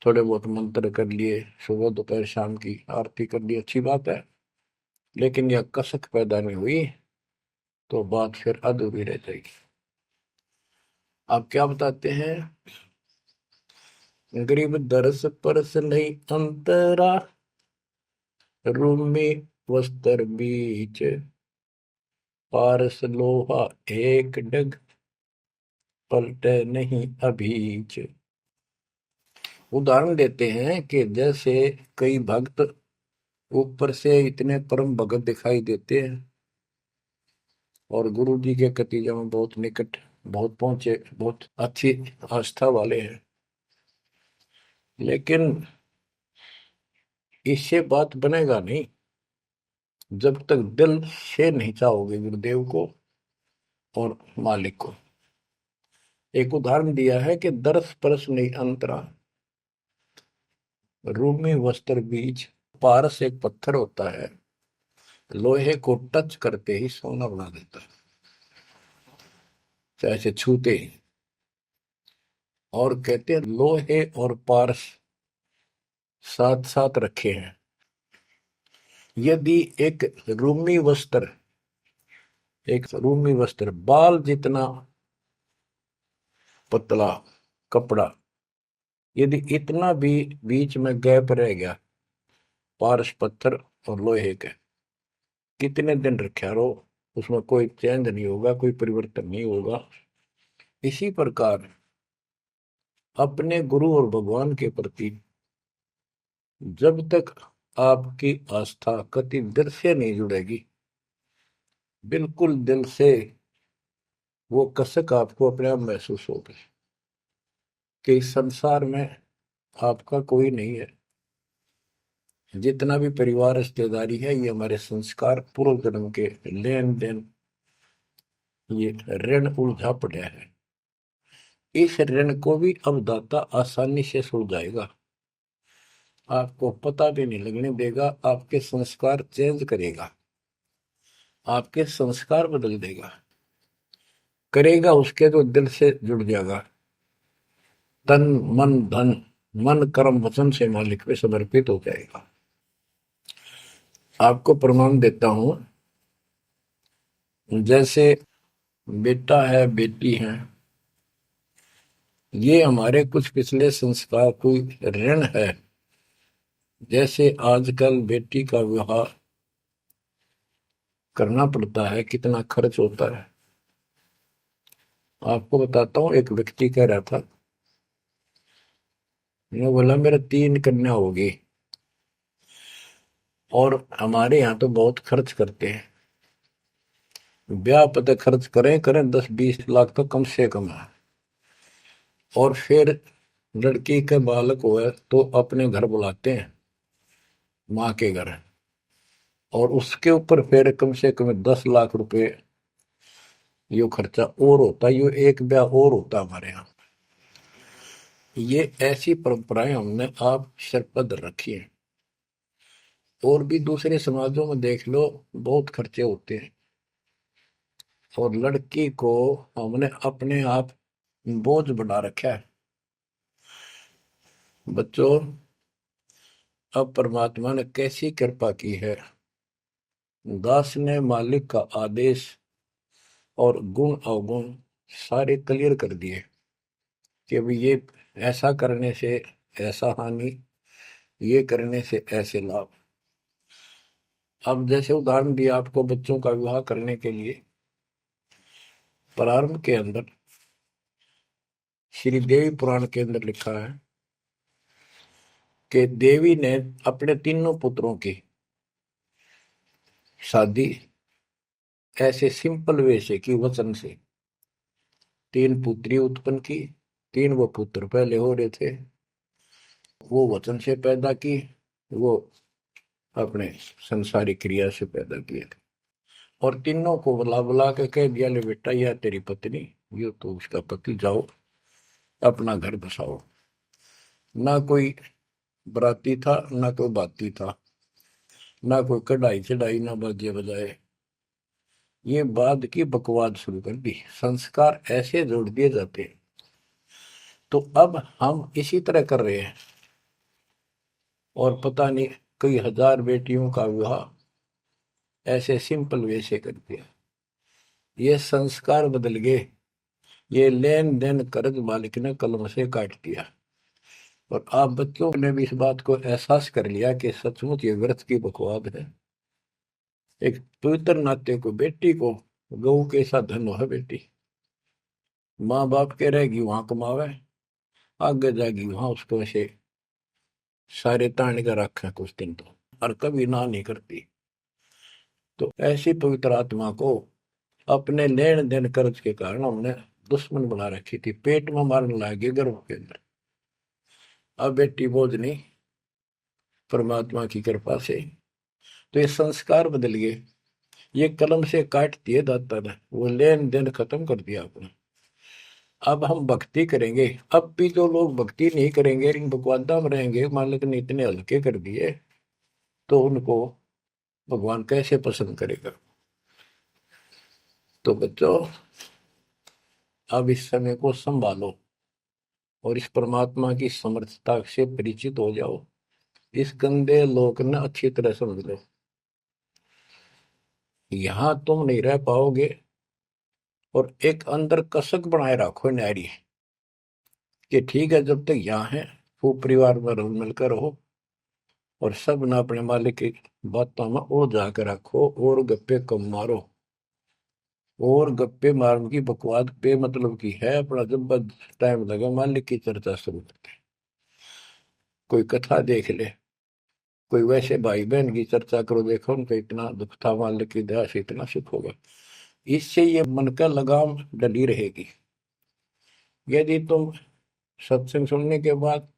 थोड़े बहुत मंत्र कर लिए, सुबह दोपहर शाम की आरती कर ली, अच्छी बात है, लेकिन यह कसक पैदा नहीं हुई तो बात फिर अधूरी रह जाएगी। आप क्या बताते हैं? गरीब दरस परस नहीं अंतरा, रूमी वस्त्र बीच, पारस लोहा एक डग, पलटे नहीं अभीच। उदाहरण देते हैं कि जैसे कई भक्त ऊपर से इतने परम भगत दिखाई देते हैं और गुरु जी के कतीजा में बहुत निकट, बहुत पहुंचे, बहुत अच्छी आस्था वाले हैं, लेकिन इससे बात बनेगा नहीं जब तक दिल से नहीं चाहोगे गुरुदेव को और मालिक को। एक उदाहरण दिया है कि दरस परस नहीं अंतरा, रूमी वस्त्र बीज। पारस एक पत्थर होता है, लोहे को टच करते ही सोना बना देता है, चाहे से छूते ही। और कहते हैं लोहे और पारस साथ साथ रखे हैं। यदि एक रूमी वस्त्र बाल जितना पतला कपड़ा, यदि इतना भी बीच में गैप रह गया पारस पत्थर और लोहे के, कितने दिन रखा रहो, उसमें कोई चेंज नहीं होगा, कोई परिवर्तन नहीं होगा। इसी प्रकार अपने गुरु और भगवान के प्रति जब तक आपकी आस्था कति दिल से नहीं जुड़ेगी, बिल्कुल दिल से, वो कसक आपको अपने आप महसूस होगी कि इस संसार में आपका कोई नहीं है। जितना भी परिवार रिश्तेदारी है, ये हमारे संस्कार पूर्व जन्म के लेन देन, ये ऋण उलझा पड़ा है। इस ऋण को भी अब दाता आसानी से सुलझाएगा, आपको पता भी नहीं लगने देगा, आपके संस्कार चेंज करेगा। आपके संस्कार बदल देगा। करेगा उसके तो दिल से जुड़ जाएगा। तन मन धन, मन कर्म वचन से मालिक पे समर्पित हो जाएगा। आपको प्रमाण देता हूं, जैसे बेटा है बेटी है, ये हमारे कुछ पिछले संस्कार कोई ऋण है। जैसे आजकल बेटी का विवाह करना पड़ता है, कितना खर्च होता है। आपको बताता हूँ, एक व्यक्ति कह रहा था, मैं बोला मेरा 3 कन्या होगी और हमारे यहाँ तो बहुत खर्च करते हैं, ब्याह पता खर्च करें करें 10-20 लाख तो कम से कम है। और फिर लड़की के बालक हुए तो अपने घर बुलाते हैं, माँ के घर, और उसके ऊपर फिर कम से कम 10 लाख रुपए यो खर्चा और होता है। यो एक ब्याह और होता है हमारे यहाँ। ये ऐसी परंपराएं हमने आप सिर पर रखी हैं। और भी दूसरे समाजों में देख लो, बहुत खर्चे होते हैं। और लड़की को हमने अपने आप बोझ बना रखा है। बच्चों, अब परमात्मा ने कैसी कृपा की है, दास ने मालिक का आदेश और गुण अवगुण सारे क्लियर कर दिए कि अभी ये ऐसा करने से ऐसा हानि, ये करने से ऐसे लाभ। अब जैसे उदाहरण दिया आपको बच्चों का विवाह करने के लिए, प्रारंभ के अंदर श्री देवी पुराण के अंदर लिखा है कि देवी ने अपने तीनों पुत्रों की शादी ऐसे सिंपल वे से की, वचन से। 3 पुत्री उत्पन्न की, 3 वो पुत्र पहले हो रहे थे, वो वचन से पैदा की, वो अपने संसारिक क्रिया से पैदा किए थे। और तीनों को बुला बुला के कह दिया, ले बेटा यह तेरी पत्नी, ये तो उसका पति, जाओ अपना घर बसाओ। ना कोई बराती था, ना कोई बाती था, ना कोई कढ़ाई चढ़ाई, ना बाजे बजाए। ये बाद की बकवाद शुरू कर दी, संस्कार ऐसे जोड़ दिए जाते हैं। तो अब हम इसी तरह कर रहे हैं, और पता नहीं कई हजार बेटियों का विवाह ऐसे सिंपल वे से कर दिया। ये संस्कार बदल गए। ये लेन देन कर्ज मालिक ने कलम से काट दिया। और आप बच्चों ने भी इस बात को एहसास कर लिया कि सचमुच ये व्यर्थ की बकवाद है। एक पवित्र नाते को, बेटी को गऊ के साथ धन है बेटी। माँ बाप के रहेगी वहां कमावे, आगे जाएगी वहां उसको ऐसे सारे ताने का रखे कुछ दिन तो, और कभी ना नहीं करती। तो ऐसी पवित्र आत्मा को अपने लेन देन कर्ज के कारण हमने दुश्मन बना रखी थी, पेट में मारने लगे गर्भ के अंदर। अब बेटी बोझ नहीं, परमात्मा की कृपा से तो ये संस्कार बदल गए। ये कलम से काट दिए दाता ने, वो लेन देन खत्म कर दिया आपने। अब हम भक्ति करेंगे। अब भी जो लोग भक्ति नहीं करेंगे, इन बकवादा में रहेंगे, मालिक ने इतने हल्के कर दिए, तो उनको भगवान कैसे पसंद करेगा। तो बच्चों, अब इस समय को संभालो और इस परमात्मा की समर्थता से परिचित हो जाओ। इस गंदे लोक ने अच्छी तरह समझ लो। यहां तुम नहीं रह पाओगे। और एक अंदर कसक बनाए रखो नारी कि ठीक है, जब तक यहाँ है खूब परिवार में रल मिलकर रहो, और सब ना अपने मालिक की बातों में ओ जाकर रखो, और गप्पे कम मारो। और गप्पे मारने की बकवाद पे मतलब की है, अपना जब टाइम लगा मालिक की चर्चा शुरू करते। कोई कथा देख ले, कोई वैसे भाई बहन की चर्चा करो, देखो उनका इतना दुख था, मालिक की दया से इतना सुख होगा। इससे ये मन का लगाम डली रहेगी। यदि तुम सत्संग सुनने के बाद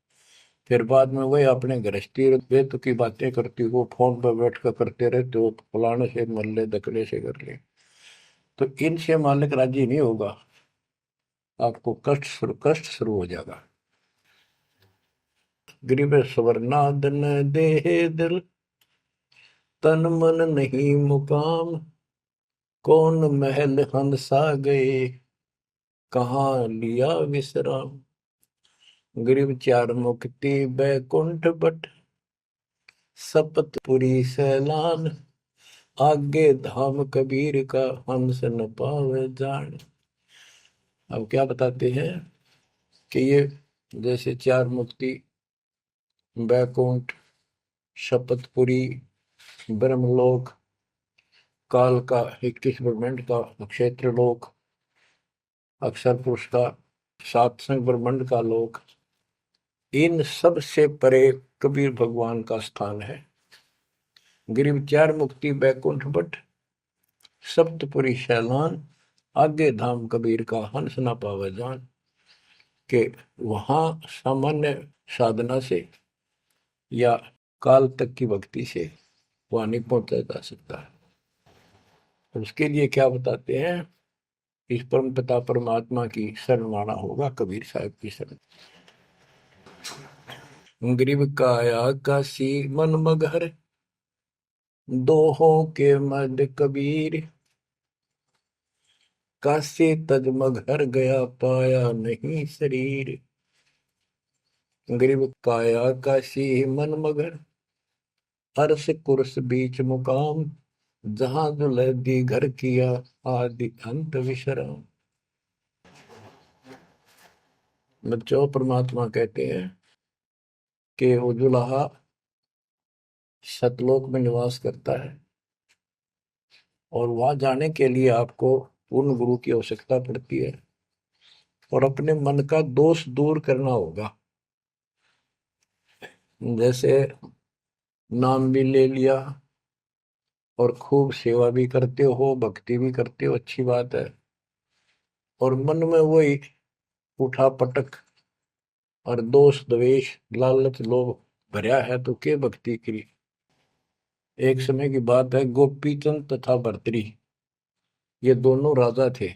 फिर बाद में वही अपने गृहस्थी बेत की बातें करती हो, फोन पर बैठ कर करते रहते हो, फलाने से मर ले, दकड़े से कर ले, तो इनसे मालिक राजी नहीं होगा। आपको कष्ट शुरू हो जाएगा। गरीब स्वर्णादन देह दिल, तन मन नहीं मुकाम, कौन महल हंसा गए, कहाँ लिया विश्राम। गरीब चार मुक्ति बैकुंठ बट, सपतपुरी सैलान। आगे धाम कबीर का, हंस न पावे जान। अब क्या बताते हैं कि ये जैसे चार मुक्ति, बैकुंठ, शपथपुरी, ब्रह्मलोक, काल का 21 ब्रह्मांड का क्षेत्र लोक, अक्षर पुरुष का सातसंग ब्रह्मांड का लोक, इन सब से परे कबीर भगवान का स्थान है। गिरिव चार मुक्ति बैकुंठ बट, सप्तपुरी शैलान। आगे धाम कबीर का, हंस ना पावे जान। के वहां सामान्य साधना से या काल तक की भक्ति से वहां नहीं पहुंचा जा सकता है। उसके लिए क्या बताते हैं, इस परम पिता परमात्मा की शरण माना होगा, कबीर साहब की शरण। गरीब काया काशी मन मगहर, दोहों के मद कबीर। काशी तज मगहर गया, पाया नहीं शरीर। गरीब काया काशी मन मगर, अर्श कुर्स बीच मुकाम। जहां दुलहदी घर किया, आदि अंत विश्राम। बच्चों, परमात्मा कहते हैं कि वो दुल्हा सतलोक में निवास करता है, और वहां जाने के लिए आपको पूर्ण गुरु की आवश्यकता पड़ती है, और अपने मन का दोष दूर करना होगा। जैसे नाम भी ले लिया और खूब सेवा भी करते हो, भक्ति भी करते हो, अच्छी बात है, और मन में वही उठा पटक और दोष द्वेष लालच लोभ भरा है, तो के भक्ति करी। एक समय की बात है, गोपीचंद तथा भर्तरी, ये दोनों राजा थे,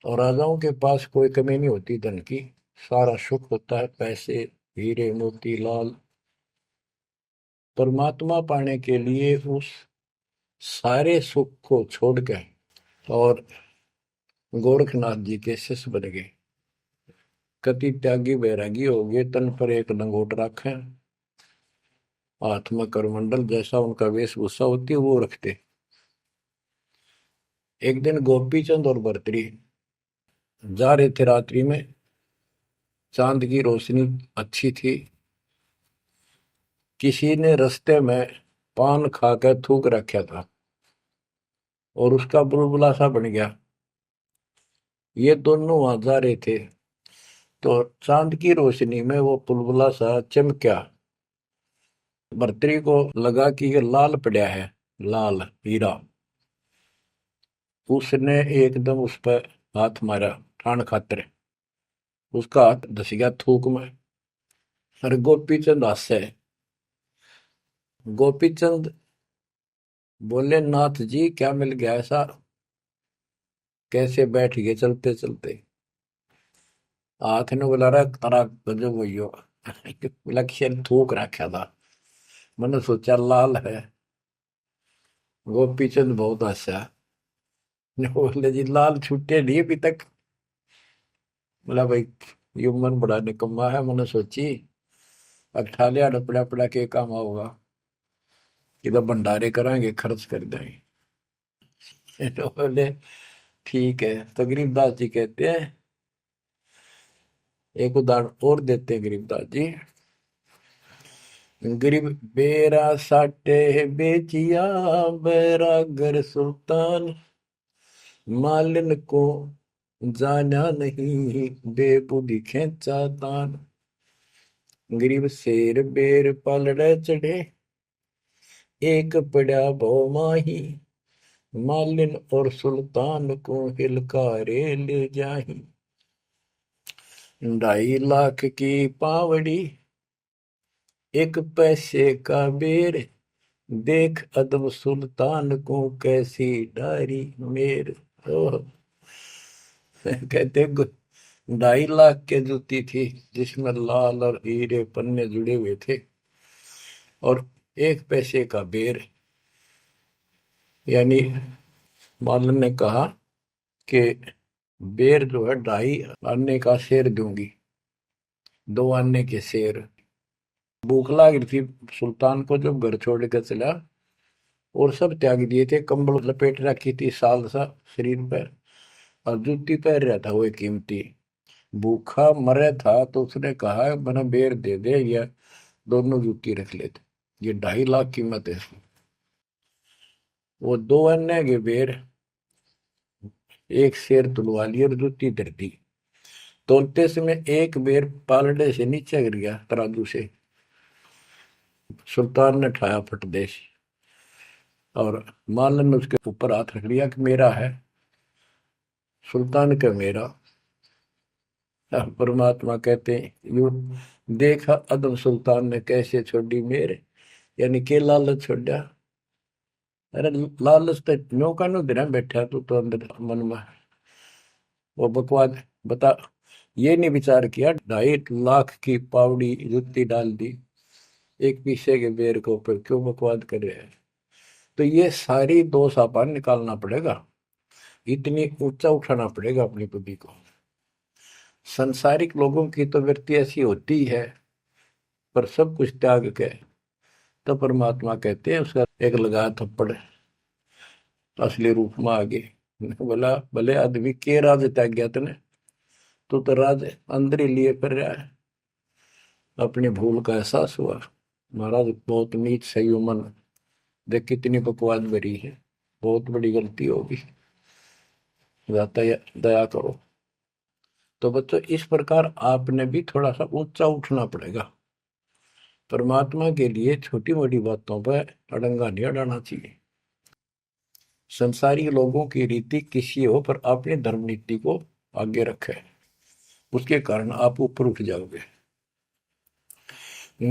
और राजाओं के पास कोई कमी नहीं होती धन की, सारा सुख होता है, पैसे हीरे मोती लाल। परमात्मा पाने के लिए उस सारे सुख को छोड़कर और गोरखनाथ जी के शिष्य बन गए। कति त्यागी बैरागी हो गए, तन पर एक लंगोट रखे, हाथ में करमंडल, जैसा उनका वेशभूषा होती है वो रखते। एक दिन गोपीचंद और भर्तरी जा रहे थे रात्रि में, चांद की रोशनी अच्छी थी। किसी ने रास्ते में पान खाकर थूक रखा था, और उसका बुलबुला सा बन गया। ये दोनों वहां जा रहे थे, तो चांद की रोशनी में वो बुलबुला सा चमका। भर्तरी को लगा कि ये लाल पड़ा है, लाल हीरा। उसने एकदम उस पर हाथ मारा ठाण खातर, उसका हाथ धस गया थूक में। और गोपीचंद हंसे। गोपीचंद बोले, नाथ जी क्या मिल गया ऐसा, कैसे बैठ गए चलते चलते। हाथ ने बोला, रहा तारा गजब भैया, लक्ष्य थूक रखा था, मैंने सोचा लाल है। गोपीचंद बहुत हंसा, बोले जी लाल छूटे नहीं अभी तक। बोला भाई, ये मन बड़ा निकम्मा है, मैंने सोची अब ठा लिया डपड़ा पड़ा के काम होगा, इधर भंडारे कराएंगे खर्च कर देंगे। तो बोले ठीक है। तो गरीबदास जी कहते हैं, एक उदाहरण और देते हैं गरीबदास जी। गरीब बेरा साटे बेचिया, बैरागर सुल्तान। मालिन को जाना नहीं, बेबुद्धि खेचा तान। गरीब शेर बेर पलड़े चढ़े, एक पड़ा भो माही। मालिन और सुल्तान को हिलकारे ले जाही। 2.5 लाख की पावड़ी, एक पैसे का बेर। देख अदब सुल्तान को, कैसी डारी मेर। ओह, कहते 2.5 लाख के जूती थी, जिसमें लाल और हीरे पन्ने जुड़े हुए थे, और 1 पैसे का बेर, यानी मालन ने कहा कि बेर जो है 2.5 आने का शेर दूंगी, 2 आने के शेर। भूख लग रही थी सुल्तान को, जब घर छोड़ कर चला और सब त्याग दिए थे, कंबल लपेट रखी थी साल सा शरीर पर, और जूती पहन रहा था वो कीमती। भूखा मरे था तो उसने कहा बना बेर दे दे या दोनों जूती रख लेते, ये 2.5 लाख कीमत है। वो 2 आने के बेर एक शेर तुलवा लिया और जूती धर दी। तोलते समय एक बेर पालड़े से नीचे गिर गया तराजू से। सुल्तान ने ठाया फटदेश और मालन ने उसके ऊपर हाथ रख लिया कि मेरा है। सुल्तान का मेरा। परमात्मा कहते हैं यू देखा अदम सुल्तान ने कैसे छोड़ी मेरे, यानी के लालच छोड़ा। अरे लालच तो न्यो का नो दिन बैठा तू तो अंदर मन में वो बकवाद बता। ये नहीं विचार किया 2.5 लाख की पावड़ी जुत्ती डाल दी एक पीछे के बेर के ऊपर, क्यों बकवाद कर रहे हैं। तो ये सारी दोष अपन निकालना पड़ेगा, इतनी ऊंचा उठाना पड़ेगा अपनी बुद्धि को। संसारिक लोगों की तो वृत्ति ऐसी होती है, पर सब कुछ त्याग के तो परमात्मा कहते हैं उसका एक लगा थप्पड़ असली रूप में आगे। बोला भले आदमी के राज त्याग गया तने, तो राज अंदर ही लिए फिर रहा है। अपनी भूल का एहसास हुआ, महाराज बहुत नीच सही मन, देख कितनी बकवाद भरी है, बहुत बड़ी गलती होगी, दया करो। तो बच्चों इस प्रकार आपने भी थोड़ा सा ऊंचा उठना पड़ेगा। परमात्मा के लिए छोटी मोटी बातों पर अड़ंगा नहीं अड़ाना चाहिए। संसारी लोगों की रीति किसी हो, पर अपनी धर्म नीति को आगे रखे, उसके कारण आप ऊपर उठ जाओगे।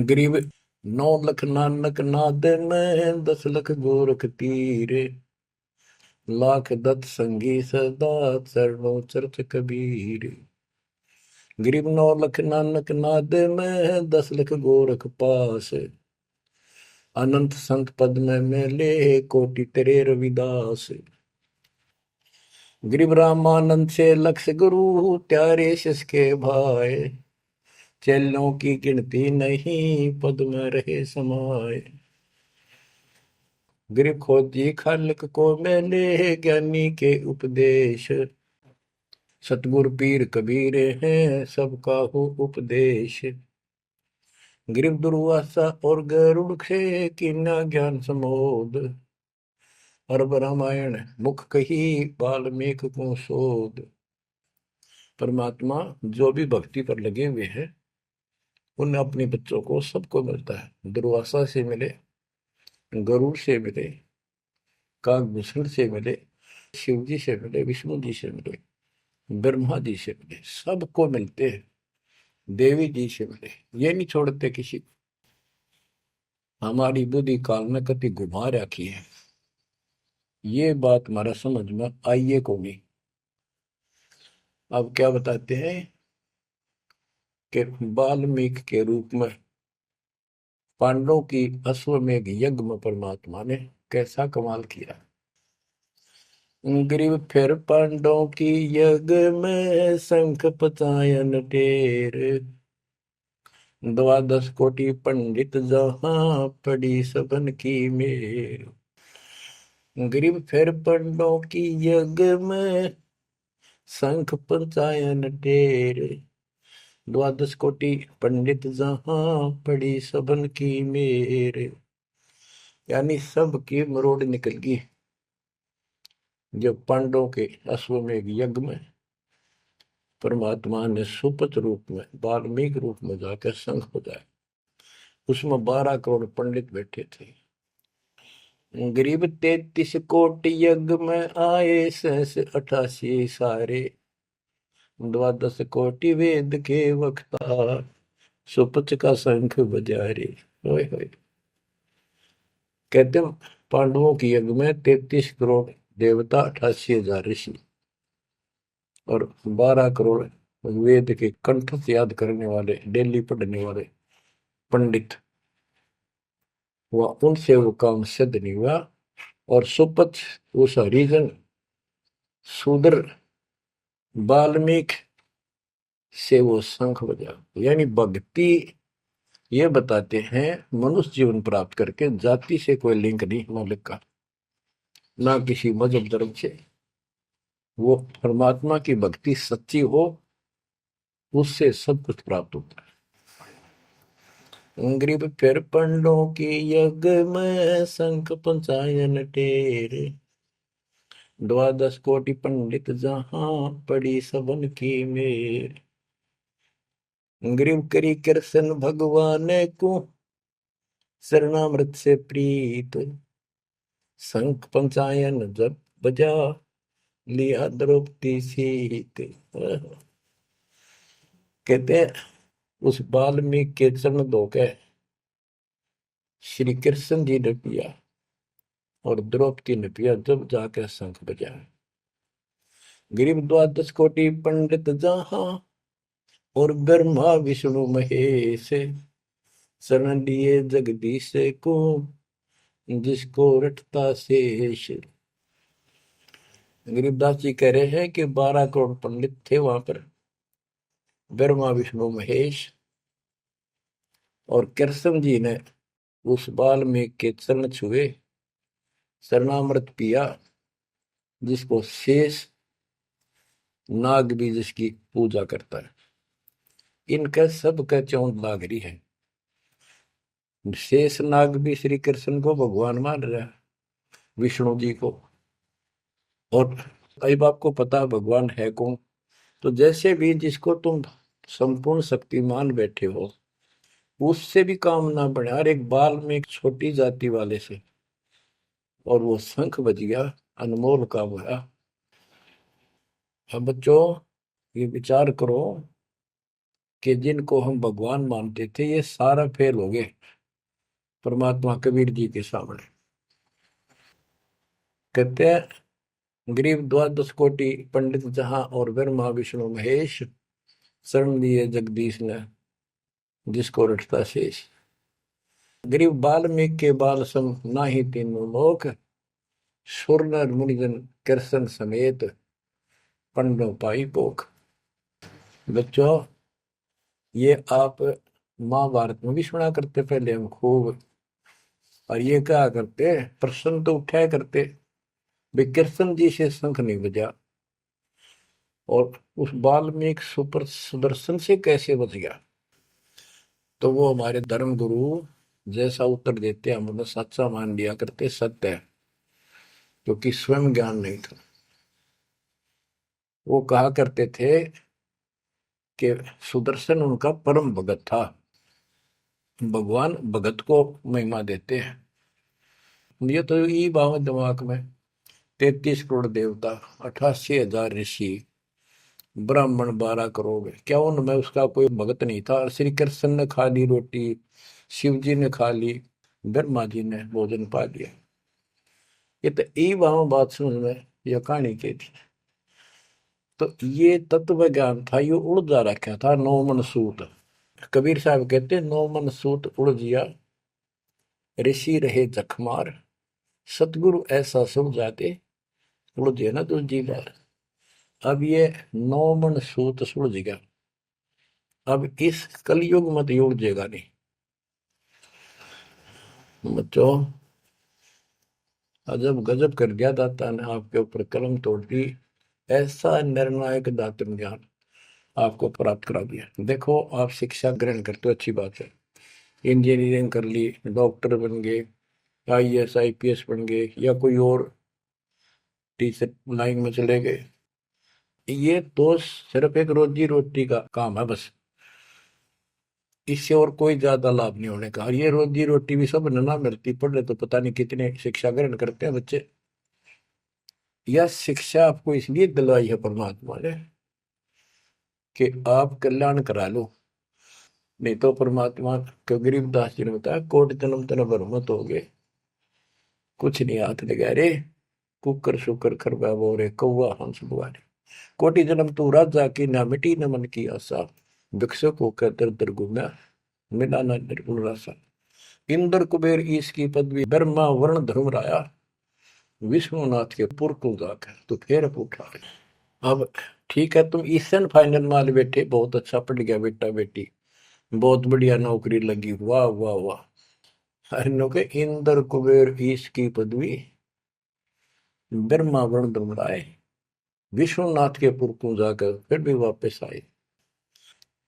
गरीब 9 लाख नानक नाद में 10 लाख गोरख तीरे, लाख दत्त संगी सदा चरणों चरत कबीर। गरीब 9 लाख नानक नाद में 10 लाख गोरख पास, अनंत संत पद में मिले कोटि तेरे रविदास। गरीब रामानंद से लक्ष गुरु त्यारे शिष के भाई, चेलों की गिनती नहीं पद में रहे समाये। गरीब खोजी खालक को मिले ज्ञानी के उपदेश, सतगुरु पीर कबीर हैं सबका हो उपदेश। गरीब दुर्वासा और गरुड़ से कीना ज्ञान समोद, अरब रामायण मुख कही वाल्मीकि को शोध। परमात्मा जो भी भक्ति पर लगे हुए हैं उन अपने बच्चों को सबको मिलता है। दुर्वासा से मिले, गरुड़ से मिले, काकभूषण से मिले, शिव जी से मिले, विष्णु जी से मिले, ब्रह्मा जी से मिले, सबको मिलते हैं। देवी जी से मिले, ये नहीं छोड़ते किसी को। हमारी बुद्धि काल में कति घुमा रखी है, ये बात हमारा समझ में आइए को नहीं। अब क्या बताते हैं कि वाल्मीकि के रूप में पांडवों की अश्वमेध यज्ञ में परमात्मा ने कैसा कमाल किया। गरीब फिर पांडवों की यज्ञ में शंख पचायन टेर, 12 कोटि पंडित जहां पड़ी सबन की मेर। गरीब फिर पांडवों की यज्ञ में शंख पचायन टेर, 12 कोटि पंडित जहां पड़ी सबन की मेर। यानी सबकी मरोड़ निकल गई जब पांडवों के अश्वमेध यज्ञ में परमात्मा ने सुपत रूप में वाल्मीकि रूप में जाकर शंख बजाया। उसमें 12 करोड़ पंडित बैठे थे। गरीब 33 कोटि यज्ञ में आए 88 सारे, 12 कोटि वेद के वक्ता सुपच का शंख बजा रे। होए होए। कहते पांडवों की यज्ञ में 33 करोड़ देवता, 88,000 ऋषि और 12 करोड़ वेद के कंठ से याद करने वाले, डेली पढ़ने वाले पंडित। वह उनसे वो काम सिद्ध नहीं हुआ। और सुपथ उस हरिजन शूद्र वाल्मीकि से वो शंख बजा, यानी भक्ति ये बताते हैं मनुष्य जीवन प्राप्त करके जाति से कोई लिंक नहीं मालिक का, ना किसी मजहब धर्म से। वो परमात्मा की भक्ति सच्ची हो, उससे सब कुछ प्राप्त होता है। ग्रीब फिर पंडों की यज्ञ में शंख पंचायन टेर, द्वादश कोटि पंडित जहां पड़ी सबन की मेर। ग्रीब करी कृष्ण भगवान को शरणामृत से प्रीत, शंख पंचायन जब बजा लिया द्रौपदी सीत। कहते हैं उस वाल्मीकि के चरण धोके श्री कृष्ण जी ने पिया और द्रौपदी ने पिया, जब जाके शंख बजा। गरीब द्वादश कोटि पंडित जहां और ब्रह्मा विष्णु महेश, शरण लिए जगदीश को जिसको रटता शेष। गरीबदास जी कह रहे हैं कि 12 करोड़ पंडित थे वहां पर, ब्रह्मा विष्णु महेश, और कृष्ण जी ने उस वाल्मीकि के चरण छुए, शरणामृत पिया, जिसको शेष नाग भी जिसकी पूजा करता है। इनका सबका चौंध लाग रही है। शेष नाग भी श्री कृष्ण को भगवान मान रहा है, विष्णु जी को। और अब आपको पता भगवान है कौन, तो जैसे भी जिसको तुम संपूर्ण शक्तिमान बैठे हो, उससे भी काम ना बढ़े। हर एक बाल में एक छोटी जाति वाले से, और वो शंख बज गया, अनमोल काम हुआ। अब बच्चों ये विचार करो कि जिनको हम भगवान मानते थे, ये सारा फेल हो गए परमात्मा कबीर जी के सामने। कहते हैं गरीब द्वादश कोटि पंडित जहां और ब्रह्मा विष्णु महेश, शरण लिए जगदीश ने जिसको रटता शेष। गरीब वाल्मीकि के बाल सम नाही तीनों लोक, सुर नर मुनिजन कृष्ण समेत पंडों पाई पोख। बच्चों ये आप महाभारत में भी सुना करते पहले हम खूब, और ये क्या करते प्रश्न तो उठाया करते, वे कृष्ण जी से शंख नहीं बजा और उस वाल्मीकि सुपर सुदर्शन से कैसे बच गया। तो वो हमारे धर्म गुरु जैसा उत्तर देते हम उन्हें सच्चा मान लिया करते, सत्य है, क्योंकि स्वयं ज्ञान नहीं था। वो कहा करते थे कि सुदर्शन उनका परम भगत था। भगवान भगत को महिमा देते हैं। ये तो ये बात दिमाग में, 33 करोड़ देवता, 88,000 ऋषि, ब्राह्मण 12 करोड़, क्या उनमें उसका कोई भगत नहीं था। श्री कृष्ण ने खा ली रोटी, शिव जी ने खा ली, ब्रह्मा जी ने भोजन पा लिया। ये तो यही वहां बात समझ में यह कहानी के थी। तो ये तत्व ज्ञान था, ये उड़ जा रखा था। 9 मन सूत, कबीर साहब कहते 9 मन सूत उड़ जिया, ऋषि रहे जखमार, सतगुरु ऐसा समझाते उड़ जे ना दूजी बार। अब ये 9 मन सूत सुलझ गया, अब इस कलयुग मत उलझेगा नहीं। बच्चों अजब गजब कर दिया दाता ने आपके ऊपर कलम तोड़ दी, ऐसा निर्णायक दातन ज्ञान आपको प्राप्त करा दिया। देखो आप शिक्षा ग्रहण करते हो, अच्छी बात है, इंजीनियरिंग कर ली, डॉक्टर बन गए, IAS IPS बन गए, या कोई और टीचर लाइन में चले गए। ये तो सिर्फ एक रोजी रोटी का काम है बस, इससे और कोई ज्यादा लाभ नहीं होने का। और ये रोजी रोटी भी सब ना मिलती, पढ़ रहे तो पता नहीं कितने शिक्षा ग्रहण करते हैं बच्चे। यह शिक्षा आपको इसलिए दिलवाई है परमात्मा ने कि आप कल्याण करा लो, नहीं तो परमात्मा के गरीबदास जी ने बताया कोट जन्म तन भर मत हो गए, कुछ नहीं हाथ लगा रे, कुकर शुकर खरबा बोरे कौआ हंस बुआरे। कोटि जन्म तू राजा की ना मिटी न मन की आशा, भिक्षुक होकर दर दर घूमा मिला ना निर्गुण रासा। इंद्र कुबेर ईश की पदवी, ब्रह्मा वर्ण धर्म राया, विष्णुनाथ के पुर को जाकर तो फिर उठा। अब ठीक है, तुम ईस्टर्न फाइनल माल बैठे, बहुत अच्छा पढ़ गया बेटा बेटी, बहुत बढ़िया नौकरी लगी, वाह वाह वाह। हरिनो के इंद्र कुबेर ईश की पदवी ब्रह्मा वर्ण दुमराए, विष्णुनाथ के पुर को जाकर फिर भी वापस आए।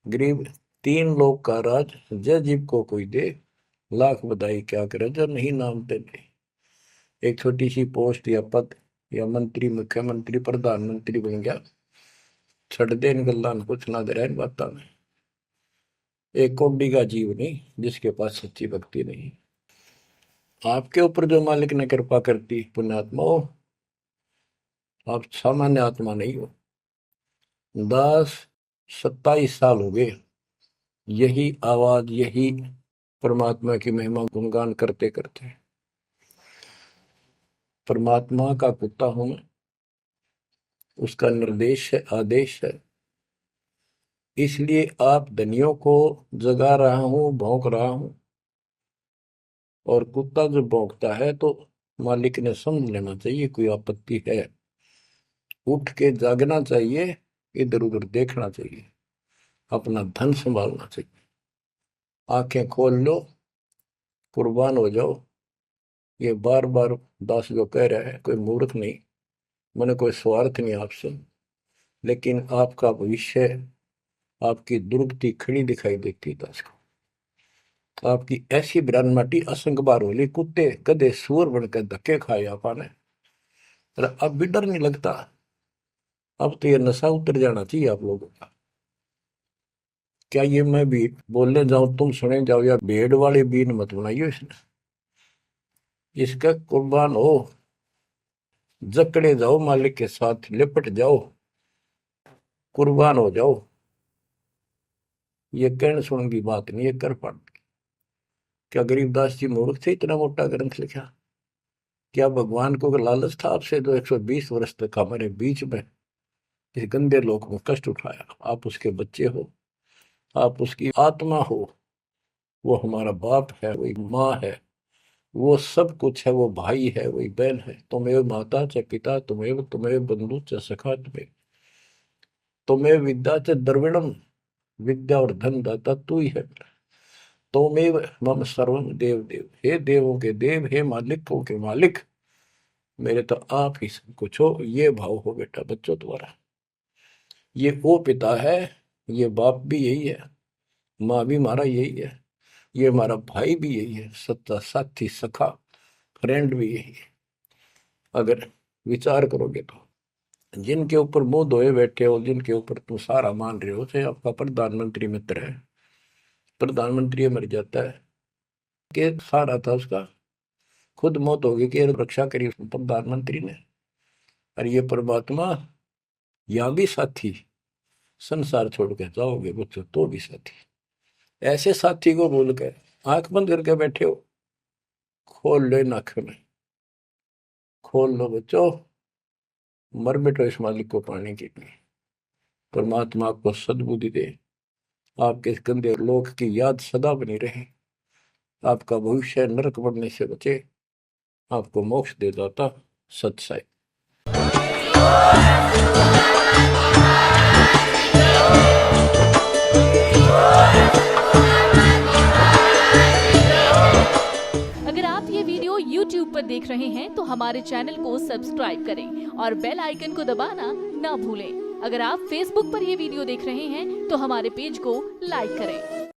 गरीब 3 लोक का राज जय जीव को कोई दे, लाख बधाई क्या करे जो नहीं नाम तेरे। एक छोटी सी पोस्ट या पद या मंत्री, मुख्यमंत्री, प्रधानमंत्री बन गया, छड़ दे इन गल्ला कुछ ना दे रहा इन बातों में। एक कौड़ी का जीव नहीं जिसके पास सच्ची भक्ति नहीं। आपके ऊपर जो मालिक ने कृपा करती, पुण्यात्मा हो, आप सामान्य आत्मा नहीं हो। 27 साल हो गए यही आवाज, यही परमात्मा की महिमा गुणगान करते करते। परमात्मा का कुत्ता हूं मैं, उसका निर्देश है, आदेश है, इसलिए आप धनियों को जगा रहा हूं, भौंक रहा हूं। और कुत्ता जो भौंकता है तो मालिक ने समझ लेना चाहिए कोई आपत्ति है, उठ के जागना चाहिए, इधर उधर देखना चाहिए, अपना धन संभालना चाहिए। आंखें खोल लो, कुर्बान हो जाओ। ये बार बार दास जो कह रहा है, कोई मूर्ख नहीं, मैंने कोई स्वार्थ नहीं आपसे, लेकिन आपका भविष्य, आपकी दुर्गति खड़ी दिखाई देती है दास को। आपकी ऐसी बिरान माटी असंग बार होली, कुत्ते गधे सूअर बनकर धक्के खाए आपने, अब भी डर नहीं लगता। अब तो ये नशा उतर जाना चाहिए आप लोगों का। क्या ये मैं भी बोलने जाऊं तुम सुने जाओ, या भेड़ वाले बीन मत बनाइयो इसने। इसका कुर्बान हो, जकड़े जाओ, मालिक के साथ लिपट जाओ, कुर्बान हो जाओ। ये कहने सुन की बात नहीं, ये कर पड़। क्या गरीबदास जी मूर्ख थे इतना मोटा ग्रंथ लिखा? क्या भगवान को लालच था आपसे जो 120 वर्ष तक हमारे बीच में इस गंदे लोक में कष्ट उठाया? आप उसके बच्चे हो, आप उसकी आत्मा हो, वो हमारा बाप है, वही माँ है, वो सब कुछ है, वो भाई है, वही बहन है। तुम्हें माता च पिता, तुम्हें बंधु च सखा, तुम्हें विद्या च द्रविणम, विद्या और धन दाता तू ही है। तोमेव मम सर्वम देव देव, हे देवों के देव, हे मालिकों के मालिक, मेरे तो आप ही सब कुछ हो। ये भाव हो बेटा बच्चों तुम्हारा। ये वो पिता है, ये बाप भी यही है, माँ भी हमारा यही है, ये हमारा भाई भी यही है, सच्चा साथी सखा फ्रेंड भी यही है। अगर विचार करोगे तो जिनके ऊपर मुंह धोए बैठे हो, जिनके ऊपर तुम सारा मान रहे हो, चाहे आपका प्रधानमंत्री मित्र है, प्रधानमंत्री मर जाता है कि सारा था उसका, खुद मौत होगी कि रक्षा करी प्रधानमंत्री ने। और ये परमात्मा यहाँ भी साथी, संसार छोड़ के जाओगे बच्चों तो भी साथी। ऐसे साथी को भूल कर आंख बंद करके बैठे हो, खोल लो नाक में, खोल लो बच्चों, मर बैठो इस मालिक को पाने के लिए। परमात्मा आपको सद्बुद्धि दे, आपके इस गंदे लोक की याद सदा बनी रहे, आपका भविष्य नरक बनने से बचे, आपको मोक्ष दे दाता सत्साई। अगर आप ये वीडियो YouTube पर देख रहे हैं तो हमारे चैनल को सब्सक्राइब करें और बेल आइकन को दबाना ना भूलें। अगर आप Facebook पर ये वीडियो देख रहे हैं तो हमारे पेज को लाइक करें।